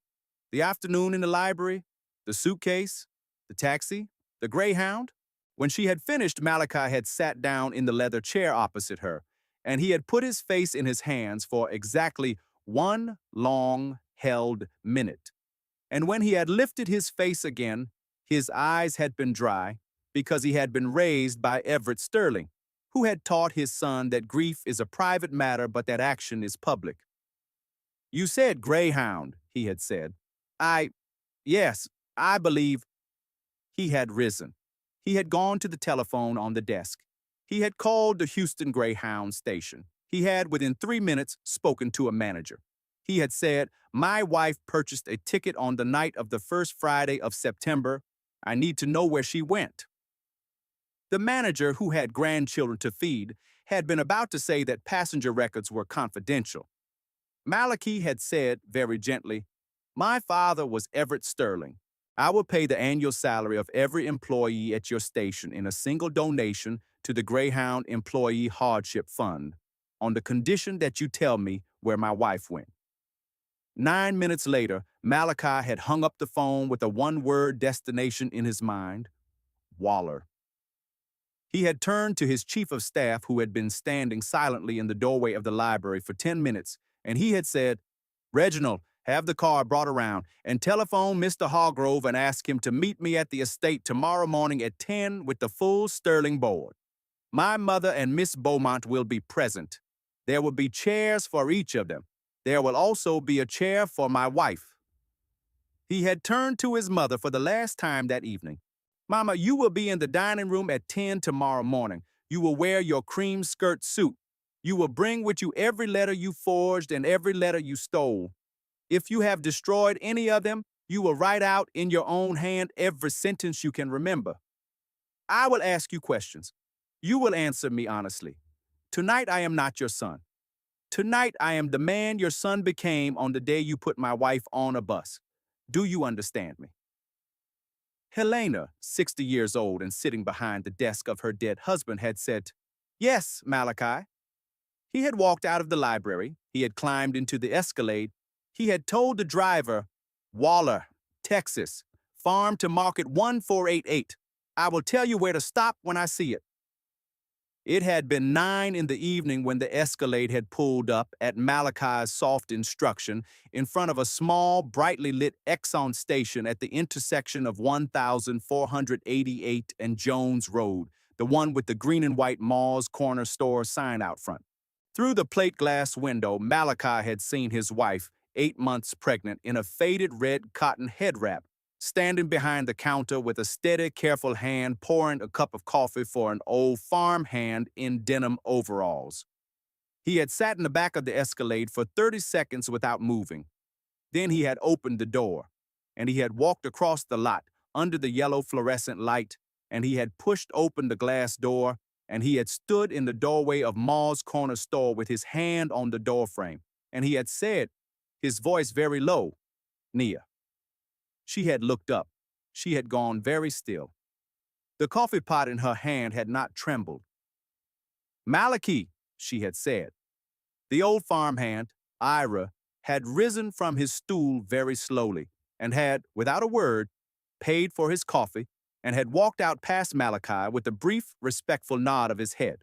The afternoon in the library, the suitcase, the taxi, the Greyhound. When she had finished, Malachi had sat down in the leather chair opposite her, and he had put his face in his hands for exactly 1 long-held minute. And when he had lifted his face again, his eyes had been dry because he had been raised by Everett Sterling, who had taught his son that grief is a private matter but that action is public. "You said Greyhound," he had said. Yes, I believe." He had risen. He had gone to the telephone on the desk. He had called the Houston Greyhound station. He had, within 3 minutes, spoken to a manager. He had said, "My wife purchased a ticket on the night of the first Friday of September. I need to know where she went." The manager, who had grandchildren to feed, had been about to say that passenger records were confidential. Malachi had said, very gently, "My father was Everett Sterling. I will pay the annual salary of every employee at your station in a single donation to the Greyhound Employee Hardship Fund, on the condition that you tell me where my wife went." 9 minutes later, Malachi had hung up the phone with a one-word destination in his mind: Waller. He had turned to his chief of staff, who had been standing silently in the doorway of the library for 10 minutes, and he had said, "Reginald, have the car brought around and telephone Mr. Hargrove and ask him to meet me at the estate tomorrow morning at 10 with the full Sterling board. My mother and Miss Beaumont will be present. There will be chairs for each of them. There will also be a chair for my wife." He had turned to his mother for the last time that evening. "Mama, you will be in the dining room at 10 tomorrow morning. You will wear your cream skirt suit. You will bring with you every letter you forged and every letter you stole. If you have destroyed any of them, you will write out in your own hand every sentence you can remember. I will ask you questions. You will answer me honestly. Tonight I am not your son. Tonight I am the man your son became on the day you put my wife on a bus. Do you understand me?" Helena, 60 years old and sitting behind the desk of her dead husband, had said, "Yes, Malachi." He had walked out of the library. He had climbed into the Escalade. He had told the driver, Waller, Texas, farm to market 1488. I will tell you where to stop when I see it. It had been 9 in the evening when the Escalade had pulled up at Malachi's soft instruction in front of a small, brightly lit Exxon station at the intersection of 1488 and Jones Road, the one with the green and white Mall's Corner Store sign out front. Through the plate glass window, Malachi had seen his wife, 8 months pregnant, in a faded red cotton head wrap, standing behind the counter with a steady, careful hand pouring a cup of coffee for an old farm hand in denim overalls. He had sat in the back of the Escalade for 30 seconds without moving. Then he had opened the door, and he had walked across the lot under the yellow fluorescent light, and he had pushed open the glass door, and he had stood in the doorway of Ma's Corner Store with his hand on the doorframe, and he had said, his voice very low, Nia. She had looked up. She had gone very still. The coffee pot in her hand had not trembled. Malachi, she had said. The old farmhand, Ira, had risen from his stool very slowly and had, without a word, paid for his coffee and had walked out past Malachi with a brief, respectful nod of his head.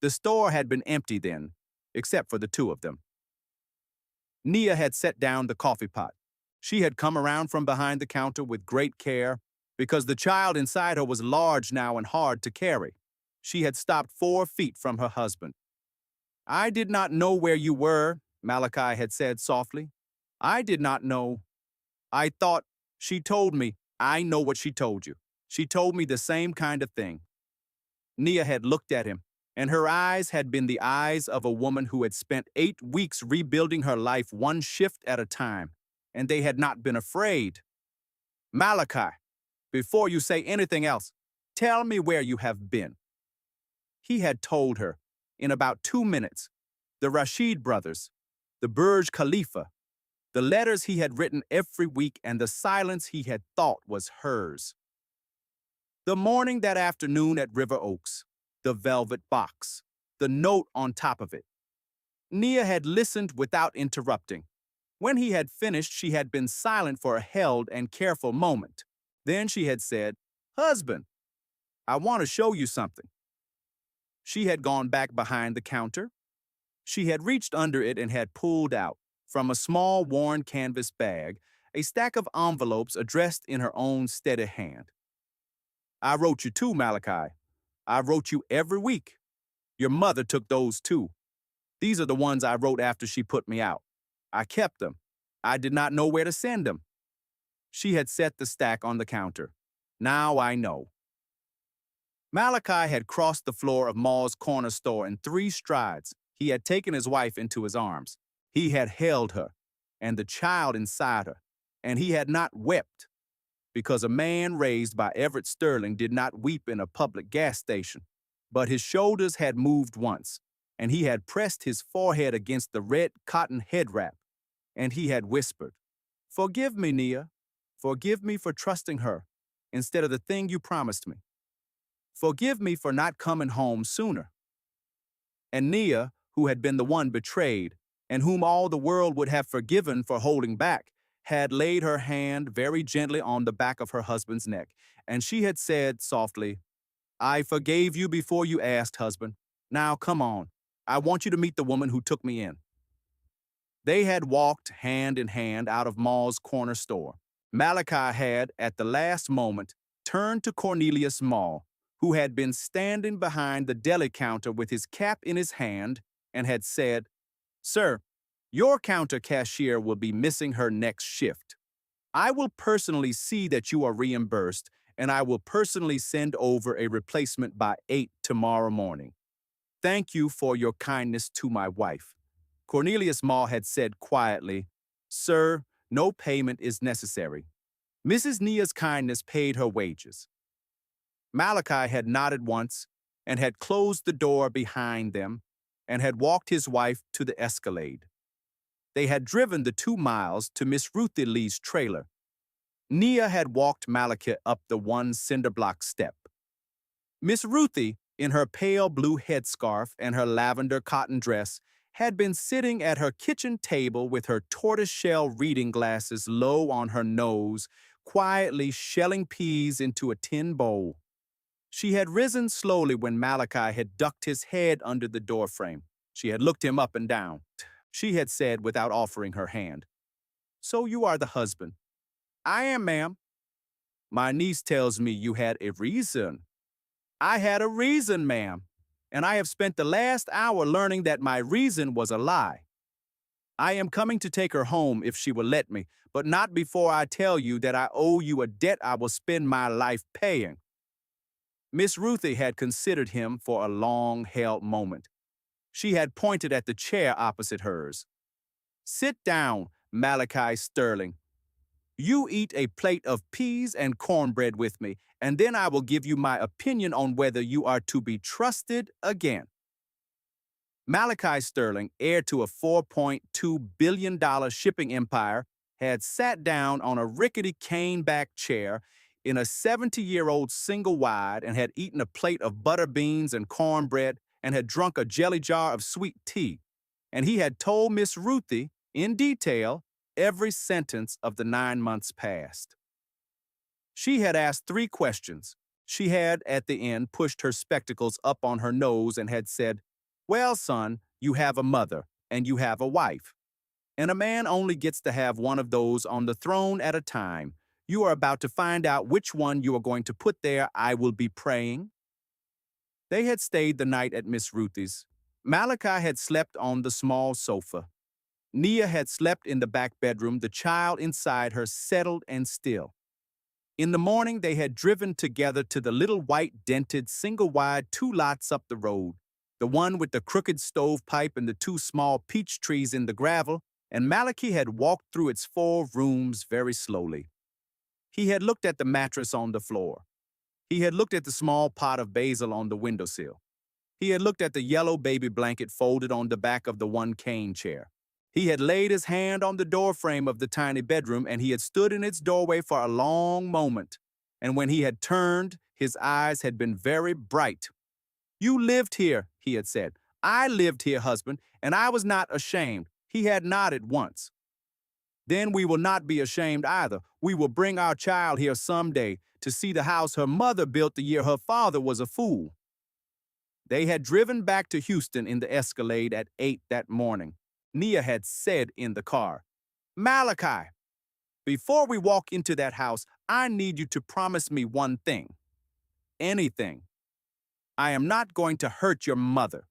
The store had been empty then, except for the two of them. Nia had set down the coffee pot. She had come around from behind the counter with great care because the child inside her was large now and hard to carry. She had stopped 4 feet from her husband. I did not know where you were, Malachi had said softly. I did not know. I thought, she told me, I know what she told you. She told me the same kind of thing. Nia had looked at him, and her eyes had been the eyes of a woman who had spent 8 weeks rebuilding her life one shift at a time. And they had not been afraid. Malachi, before you say anything else, tell me where you have been. He had told her, in about 2 minutes, the Rashid brothers, the Burj Khalifa, the letters he had written every week, and the silence he had thought was hers. The morning that afternoon at River Oaks, the velvet box, the note on top of it. Nia had listened without interrupting. When he had finished, she had been silent for a held and careful moment. Then she had said, Husband, I want to show you something. She had gone back behind the counter. She had reached under it and had pulled out, from a small worn canvas bag, a stack of envelopes addressed in her own steady hand. I wrote you too, Malachi. I wrote you every week. Your mother took those too. These are the ones I wrote after she put me out. I kept them. I did not know where to send them. She had set the stack on the counter. Now I know. Malachi had crossed the floor of Ma's Corner Store in 3 strides. He had taken his wife into his arms. He had held her, and the child inside her, and he had not wept, because a man raised by Everett Sterling did not weep in a public gas station. But his shoulders had moved once, and he had pressed his forehead against the red cotton head wrap, and he had whispered, Forgive me, Nia. Forgive me for trusting her instead of the thing you promised me. Forgive me for not coming home sooner. And Nia, who had been the one betrayed, and whom all the world would have forgiven for holding back, had laid her hand very gently on the back of her husband's neck, and she had said softly, I forgave you before you asked, husband. Now come on. I want you to meet the woman who took me in. They had walked hand in hand out of Ma's Corner Store. Malachi had, at the last moment, turned to Cornelius Maw, who had been standing behind the deli counter with his cap in his hand, and had said, Sir, your counter cashier will be missing her next shift. I will personally see that you are reimbursed, and I will personally send over a replacement by 8 tomorrow morning. Thank you for your kindness to my wife. Cornelius Maw had said quietly, Sir, no payment is necessary. Mrs. Nia's kindness paid her wages. Malachi had nodded once and had closed the door behind them and had walked his wife to the Escalade. They had driven the 2 miles to Miss Ruthie Lee's trailer. Nia had walked Malachi up the 1 cinder block step. Miss Ruthie, in her pale blue headscarf and her lavender cotton dress, had been sitting at her kitchen table with her tortoiseshell reading glasses low on her nose, quietly shelling peas into a tin bowl. She had risen slowly when Malachi had ducked his head under the doorframe. She had looked him up and down. She had said without offering her hand, "So you are the husband." "I am, ma'am." "My niece tells me you had a reason." "I had a reason, ma'am, and I have spent the last hour learning that my reason was a lie. I am coming to take her home if she will let me, but not before I tell you that I owe you a debt I will spend my life paying." Miss Ruthie had considered him for a long-held moment. She had pointed at the chair opposite hers. "Sit down, Malachi Sterling. You eat a plate of peas and cornbread with me, and then I will give you my opinion on whether you are to be trusted again." Malachi Sterling, heir to a $4.2 billion shipping empire, had sat down on a rickety cane-backed chair in a 70-year-old single wide and had eaten a plate of butter beans and cornbread and had drunk a jelly jar of sweet tea. And he had told Miss Ruthie, in detail, every sentence of the 9 months past. She had asked 3 questions. She had, at the end, pushed her spectacles up on her nose and had said, "Well, son, you have a mother, and you have a wife. And a man only gets to have one of those on the throne at a time. You are about to find out which one you are going to put there. I will be praying." They had stayed the night at Miss Ruthie's. Malachi had slept on the small sofa. Nia had slept in the back bedroom, the child inside her settled and still. In the morning, they had driven together to the little white-dented, single-wide 2 lots up the road, the one with the crooked stovepipe and the 2 small peach trees in the gravel, and Malachi had walked through its 4 rooms very slowly. He had looked at the mattress on the floor. He had looked at the small pot of basil on the windowsill. He had looked at the yellow baby blanket folded on the back of the one cane chair. He had laid his hand on the doorframe of the tiny bedroom, and he had stood in its doorway for a long moment. And when he had turned, his eyes had been very bright. "You lived here," he had said. "I lived here, husband, and I was not ashamed." He had nodded once. "Then we will not be ashamed either. We will bring our child here someday to see the house her mother built the year her father was a fool." They had driven back to Houston in the Escalade at 8 that morning. Nia had said in the car, "Malachi, before we walk into that house, I need you to promise me one thing. Anything. I am not going to hurt your mother."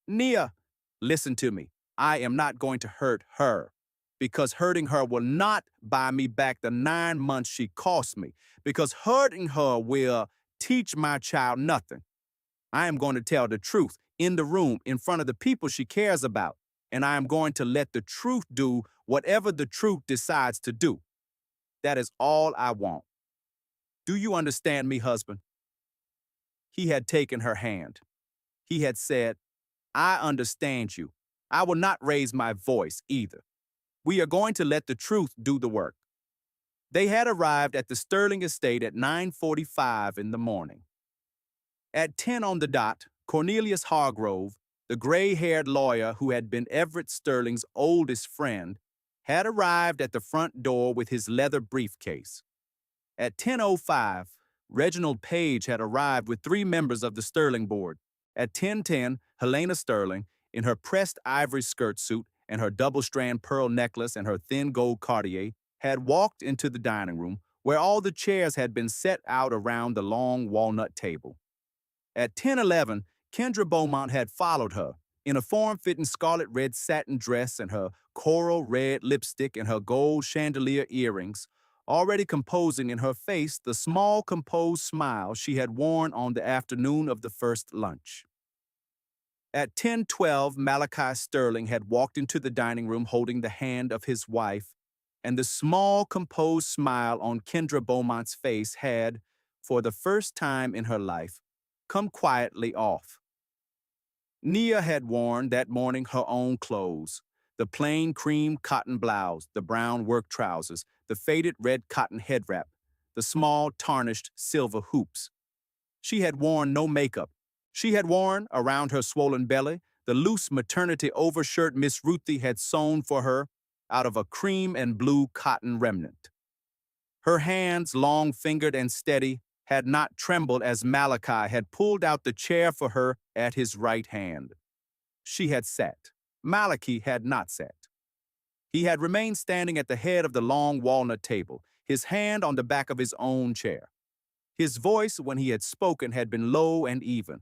"Nia, listen to me. I am not going to hurt her, because hurting her will not buy me back the 9 months she cost me, because hurting her will teach my child nothing. I am going to tell the truth in the room in front of the people she cares about, and I am going to let the truth do whatever the truth decides to do. That is all I want. Do you understand me, husband?" He had taken her hand. He had said, "I understand you. I will not raise my voice either. We are going to let the truth do the work." They had arrived at the Sterling estate at 9:45 in the morning. At 10 on the dot, Cornelius Hargrove, the gray-haired lawyer who had been Everett Sterling's oldest friend, had arrived at the front door with his leather briefcase. At 10:05, Reginald Page had arrived with 3 members of the Sterling board. At 10:10, Helena Sterling, in her pressed ivory skirt suit and her double-strand pearl necklace and her thin gold Cartier, had walked into the dining room, where all the chairs had been set out around the long walnut table. At 10:11, Kendra Beaumont had followed her, in a form-fitting scarlet red satin dress and her coral red lipstick and her gold chandelier earrings, already composing in her face the small composed smile she had worn on the afternoon of the first lunch. At 10:12, Malachi Sterling had walked into the dining room holding the hand of his wife, and the small composed smile on Kendra Beaumont's face had, for the first time in her life, come quietly off. Nia had worn that morning her own clothes, the plain cream cotton blouse, the brown work trousers, the faded red cotton head wrap, the small tarnished silver hoops. She had worn no makeup. She had worn, around her swollen belly, the loose maternity overshirt Miss Ruthie had sewn for her out of a cream and blue cotton remnant. Her hands, long-fingered and steady, had not trembled as Malachi had pulled out the chair for her at his right hand. She had sat. Malachi had not sat. He had remained standing at the head of the long walnut table, his hand on the back of his own chair. His voice, when he had spoken, had been low and even.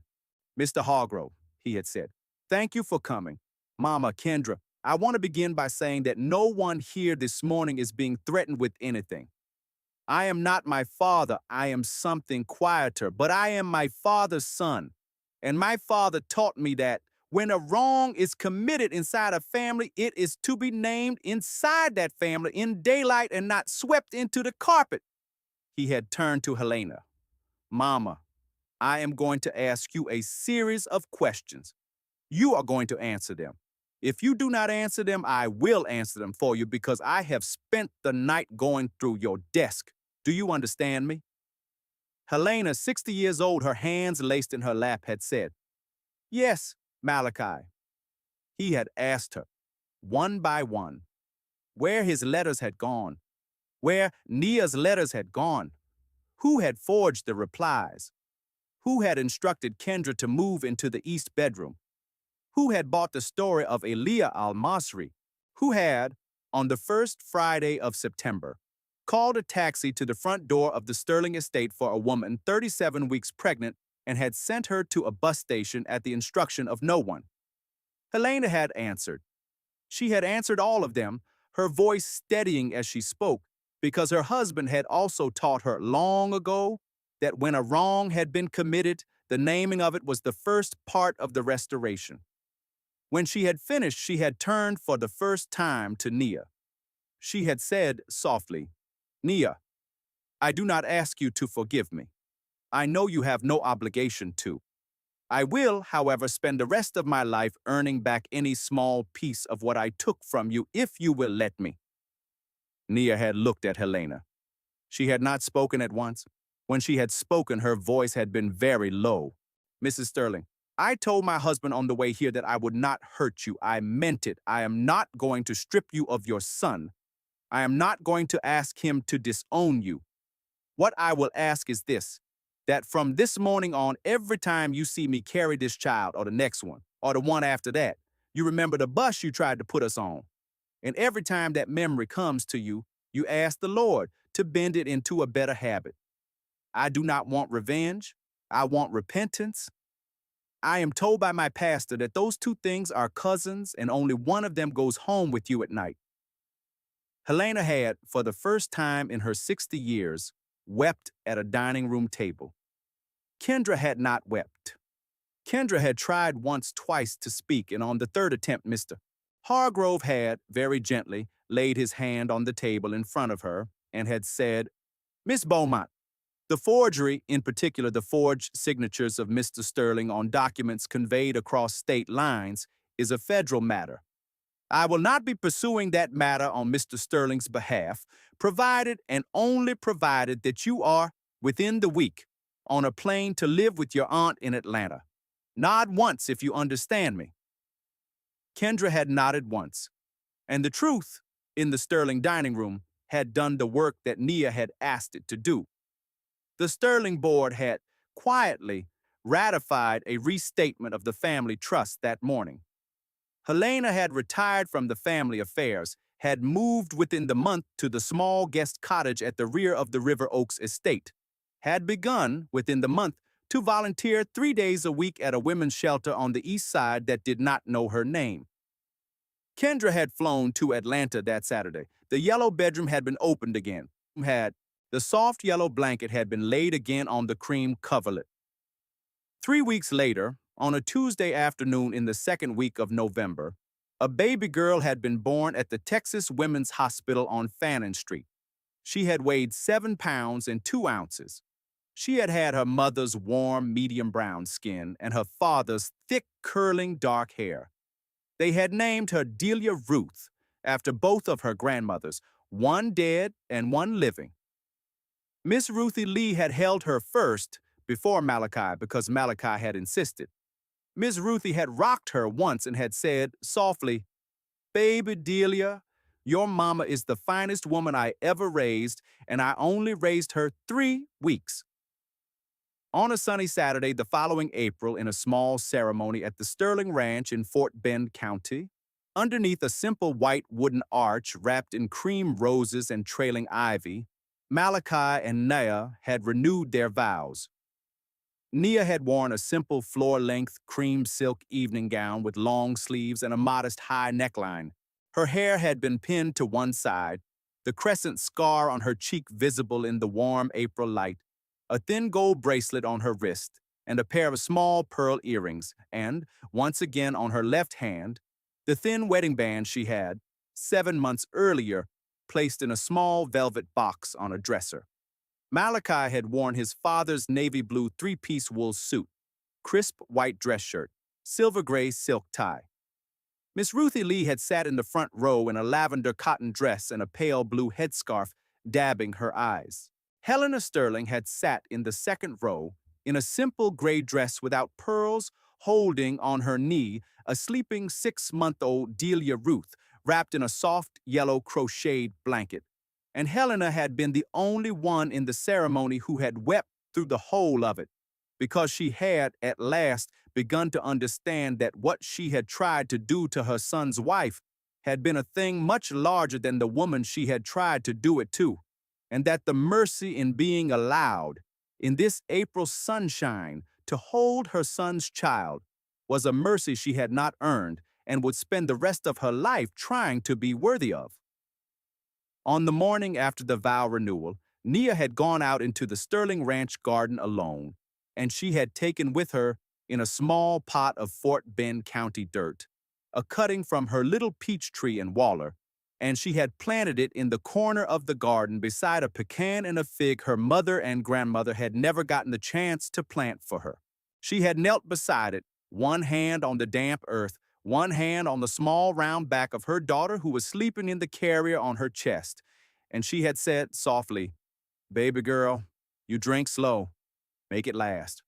"Mr. Hargrove," he had said, "thank you for coming. Mama, Kendra, I want to begin by saying that no one here this morning is being threatened with anything. I am not my father, I am something quieter, but I am my father's son. And my father taught me that when a wrong is committed inside a family, it is to be named inside that family in daylight and not swept into the carpet." He had turned to Helena. "Mama, I am going to ask you a series of questions. You are going to answer them. If you do not answer them, I will answer them for you because I have spent the night going through your desk. Do you understand me?" Helena, 60 years old, her hands laced in her lap, had said, "Yes, Malachi." He had asked her, one by one, where his letters had gone, where Nia's letters had gone, who had forged the replies, who had instructed Kendra to move into the east bedroom, who had bought the story of Elia al-Masri, who had, on the first Friday of September, called a taxi to the front door of the Sterling estate for a woman 37 weeks pregnant and had sent her to a bus station at the instruction of no one. Helena had answered. She had answered all of them, her voice steadying as she spoke, because her husband had also taught her long ago that when a wrong had been committed, the naming of it was the first part of the restoration. When she had finished, she had turned for the first time to Nia. She had said softly, "Nia, I do not ask you to forgive me. I know you have no obligation to. I will, however, spend the rest of my life earning back any small piece of what I took from you if you will let me." Nia had looked at Helena. She had not spoken at once. When she had spoken, her voice had been very low. "Mrs. Sterling, I told my husband on the way here that I would not hurt you. I meant it. I am not going to strip you of your son. I am not going to ask him to disown you. What I will ask is this, that from this morning on, every time you see me carry this child or the next one or the one after that, you remember the bus you tried to put us on. And every time that memory comes to you, you ask the Lord to bend it into a better habit. I do not want revenge. I want repentance. I am told by my pastor that those two things are cousins and only one of them goes home with you at night." Helena had, for the first time in her 60 years, wept at a dining room table. Kendra had not wept. Kendra had tried once, twice to speak, and on the third attempt, Mr. Hargrove had, very gently, laid his hand on the table in front of her and had said, "Miss Beaumont, the forgery, in particular the forged signatures of Mr. Sterling on documents conveyed across state lines, is a federal matter. I will not be pursuing that matter on Mr. Sterling's behalf, provided and only provided that you are, within the week, on a plane to live with your aunt in Atlanta. Nod once if you understand me." Kendra had nodded once, and the truth, in the Sterling dining room, had done the work that Nia had asked it to do. The Sterling board had, quietly, ratified a restatement of the family trust that morning. Helena had retired from the family affairs, had moved within the month to the small guest cottage at the rear of the River Oaks estate, had begun, within the month, to volunteer 3 days a week at a women's shelter on the east side that did not know her name. Kendra had flown to Atlanta that Saturday. The yellow bedroom had been opened again. The soft yellow blanket had been laid again on the cream coverlet. 3 weeks later, on a Tuesday afternoon in the second week of November, a baby girl had been born at the Texas Women's Hospital on Fannin Street. She had weighed 7 pounds and 2 ounces. She had had her mother's warm, medium brown skin and her father's thick, curling dark hair. They had named her Delia Ruth, after both of her grandmothers, one dead and one living. Miss Ruthie Lee had held her first, before Malachi because Malachi had insisted. Miss Ruthie had rocked her once and had said softly, "Baby Delia, your mama is the finest woman I ever raised, and I only raised her 3 weeks." On a sunny Saturday the following April, in a small ceremony at the Sterling Ranch in Fort Bend County, underneath a simple white wooden arch wrapped in cream roses and trailing ivy, Malachi and Nia had renewed their vows. Nia had worn a simple floor-length cream silk evening gown with long sleeves and a modest high neckline. Her hair had been pinned to one side, the crescent scar on her cheek visible in the warm April light, a thin gold bracelet on her wrist, and a pair of small pearl earrings, and, once again on her left hand, the thin wedding band she had, 7 months earlier, placed in a small velvet box on a dresser. Malachi had worn his father's navy blue three-piece wool suit, crisp white dress shirt, silver gray silk tie. Miss Ruthie Lee had sat in the front row in a lavender cotton dress and a pale blue headscarf, dabbing her eyes. Helena Sterling had sat in the second row in a simple gray dress without pearls, holding on her knee a sleeping 6-month-old Delia Ruth wrapped in a soft yellow crocheted blanket. And Helena had been the only one in the ceremony who had wept through the whole of it, because she had, at last, begun to understand that what she had tried to do to her son's wife had been a thing much larger than the woman she had tried to do it to, and that the mercy in being allowed, in this April sunshine, to hold her son's child was a mercy she had not earned and would spend the rest of her life trying to be worthy of. On the morning after the vow renewal, Nia had gone out into the Sterling Ranch garden alone, and she had taken with her, in a small pot of Fort Bend County dirt, a cutting from her little peach tree in Waller, and she had planted it in the corner of the garden beside a pecan and a fig her mother and grandmother had never gotten the chance to plant for her. She had knelt beside it, one hand on the damp earth, one hand on the small round back of her daughter who was sleeping in the carrier on her chest, and she had said softly, "Baby girl, you drink slow. Make it last."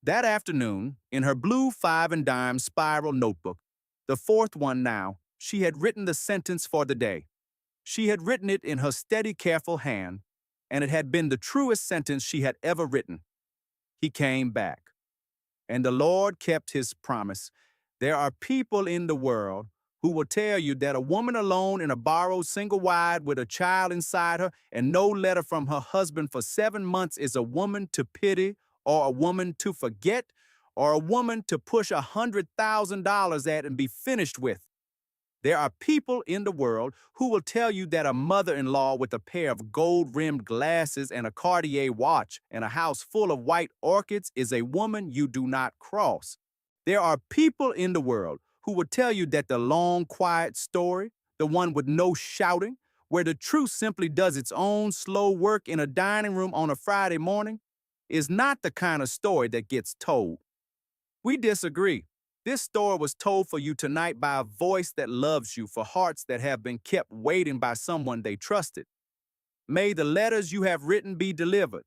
That afternoon, in her blue 5-and-dime spiral notebook, the fourth one now, she had written the sentence for the day. She had written it in her steady, careful hand, and it had been the truest sentence she had ever written. He came back. And the Lord kept his promise. There are people in the world who will tell you that a woman alone in a borrowed single wide with a child inside her and no letter from her husband for 7 months is a woman to pity, or a woman to forget, or a woman to push $100,000 at and be finished with. There are people in the world who will tell you that a mother-in-law with a pair of gold-rimmed glasses and a Cartier watch and a house full of white orchids is a woman you do not cross. There are people in the world who will tell you that the long, quiet story, the one with no shouting, where the truth simply does its own slow work in a dining room on a Friday morning, is not the kind of story that gets told. We disagree. This story was told for you tonight by a voice that loves you, for hearts that have been kept waiting by someone they trusted. May the letters you have written be delivered.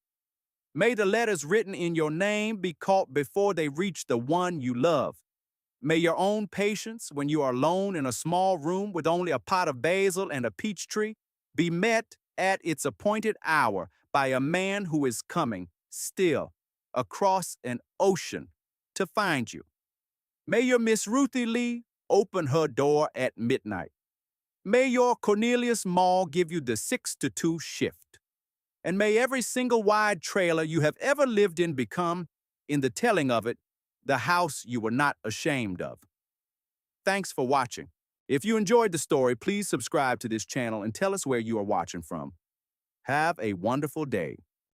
May the letters written in your name be caught before they reach the one you love. May your own patience, when you are alone in a small room with only a pot of basil and a peach tree, be met at its appointed hour by a man who is coming, still, across an ocean to find you. May your Miss Ruthie Lee open her door at midnight. May your Cornelius Mall give you the 6 to 2 shift. And may every single wide trailer you have ever lived in become, in the telling of it, the house you were not ashamed of. Thanks for watching. If you enjoyed the story, please subscribe to this channel and tell us where you are watching from. Have a wonderful day.